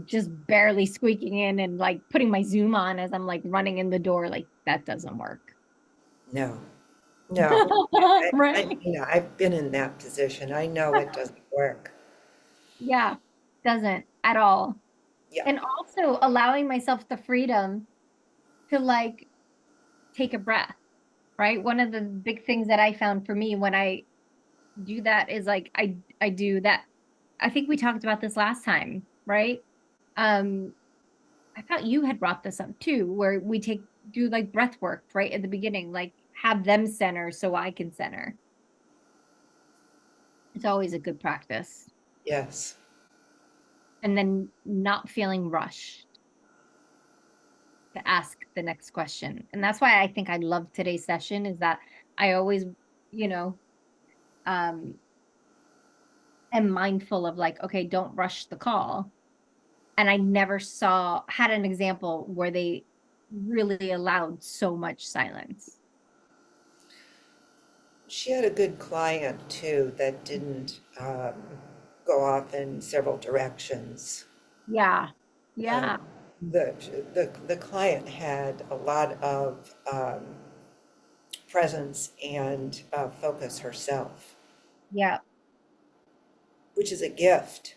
just barely squeaking in and like putting my Zoom on as I'm like running in the door, like that doesn't work. No. No. Right. I've been in that position. I know it doesn't work. Yeah, doesn't at all. Yeah. And also allowing myself the freedom to like take a breath, right? One of the big things that I found for me when I do that is like I do that. I think we talked about this last time, right? Um, I thought you had brought this up too, where we do like breath work right at the beginning, like have them center so I can center. It's always a good practice. Yes. And then not feeling rushed to ask the next question. And that's why I think I love today's session is that I always, you know, um, am mindful of like, okay, don't rush the call. And I never had an example where they really allowed so much silence. She had a good client too that didn't go off in several directions. Yeah. Yeah. The, the client had a lot of presence and focus herself, Yeah. which is a gift.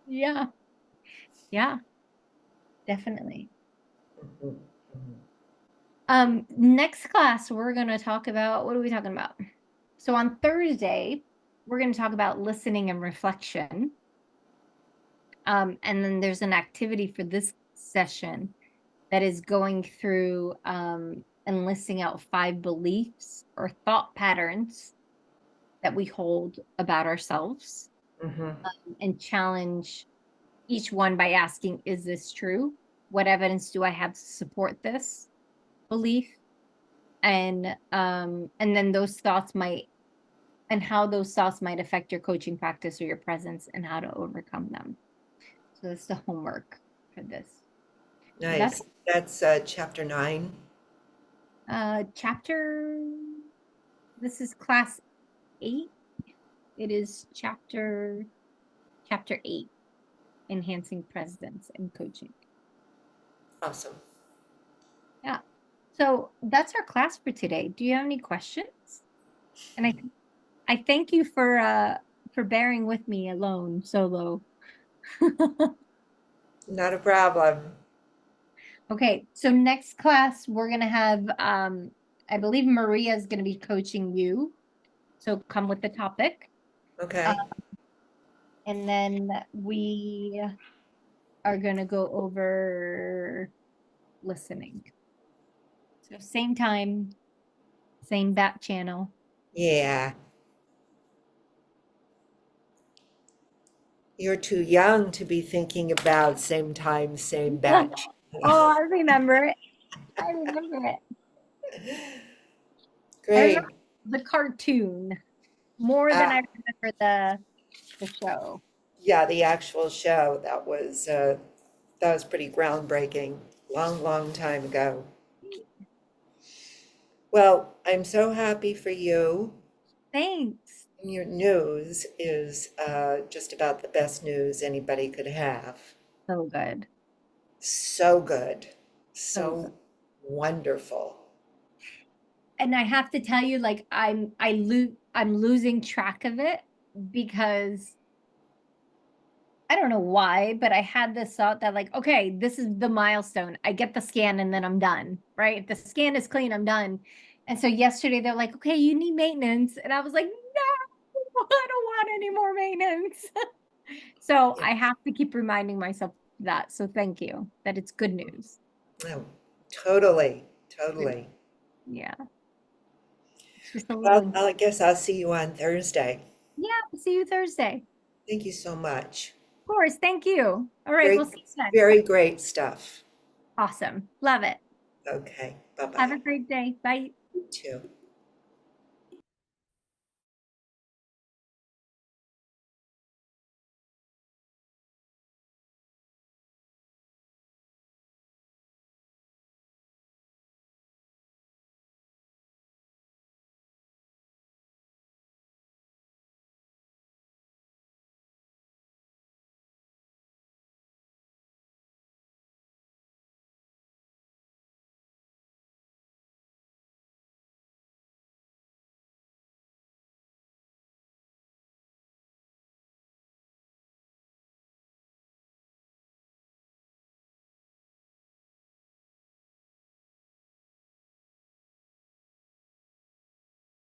Yeah. Yeah. Definitely. Mhm. Mhm. Next class, we're going to talk about, what are we talking about? So on Thursday, we're going to talk about listening and reflection. And then there's an activity for this session that is going through and listing out 5 beliefs or thought patterns that we hold about ourselves Mhm. and challenge each one by asking, is this true? What evidence do I have to support this belief? and then those thoughts might, and how those thoughts might affect your coaching practice or your presence and how to overcome them. So that's the homework for this. Nice. That's chapter 9. This is class 8. It is chapter 8, enhancing presence and coaching. Awesome. Yeah. So that's our class for today. Do you have any questions? And I thank you for bearing with me alone solo. Not a problem. Okay, so next class we're gonna have I believe Maria is gonna be coaching you. So come with the topic. Okay. And then we are gonna go over listening. So same time, same back channel. Yeah. You're too young to be thinking about same time, same batch. Oh, I remember it. I remember it. I Great. remember the cartoon more than I remember the show. Yeah, the actual show, that was pretty groundbreaking. Long, long time ago. Well, I'm so happy for you. Thanks. Your news is just about the best news anybody could have. So good. So good. So good. So wonderful. And I have to tell you, like I'm losing track of it because I don't know why, but I had this thought that like, okay, this is the milestone. I get the scan and then I'm done, right? If the scan is clean, I'm done. And so yesterday they're like, okay, you need maintenance. And I was like, no, I don't want any more maintenance. So Yeah. I have to keep reminding myself that. So thank you that it's good news. Oh, totally, totally. Yeah. It's just a Well, little, I guess I'll see you on Thursday. yeah, see you Thursday. Thank you so much. Of course. Thank you. All right. Very, We'll see you then. very great stuff. Awesome. Love it. Okay, Have a bye-bye. great day. Bye. You too.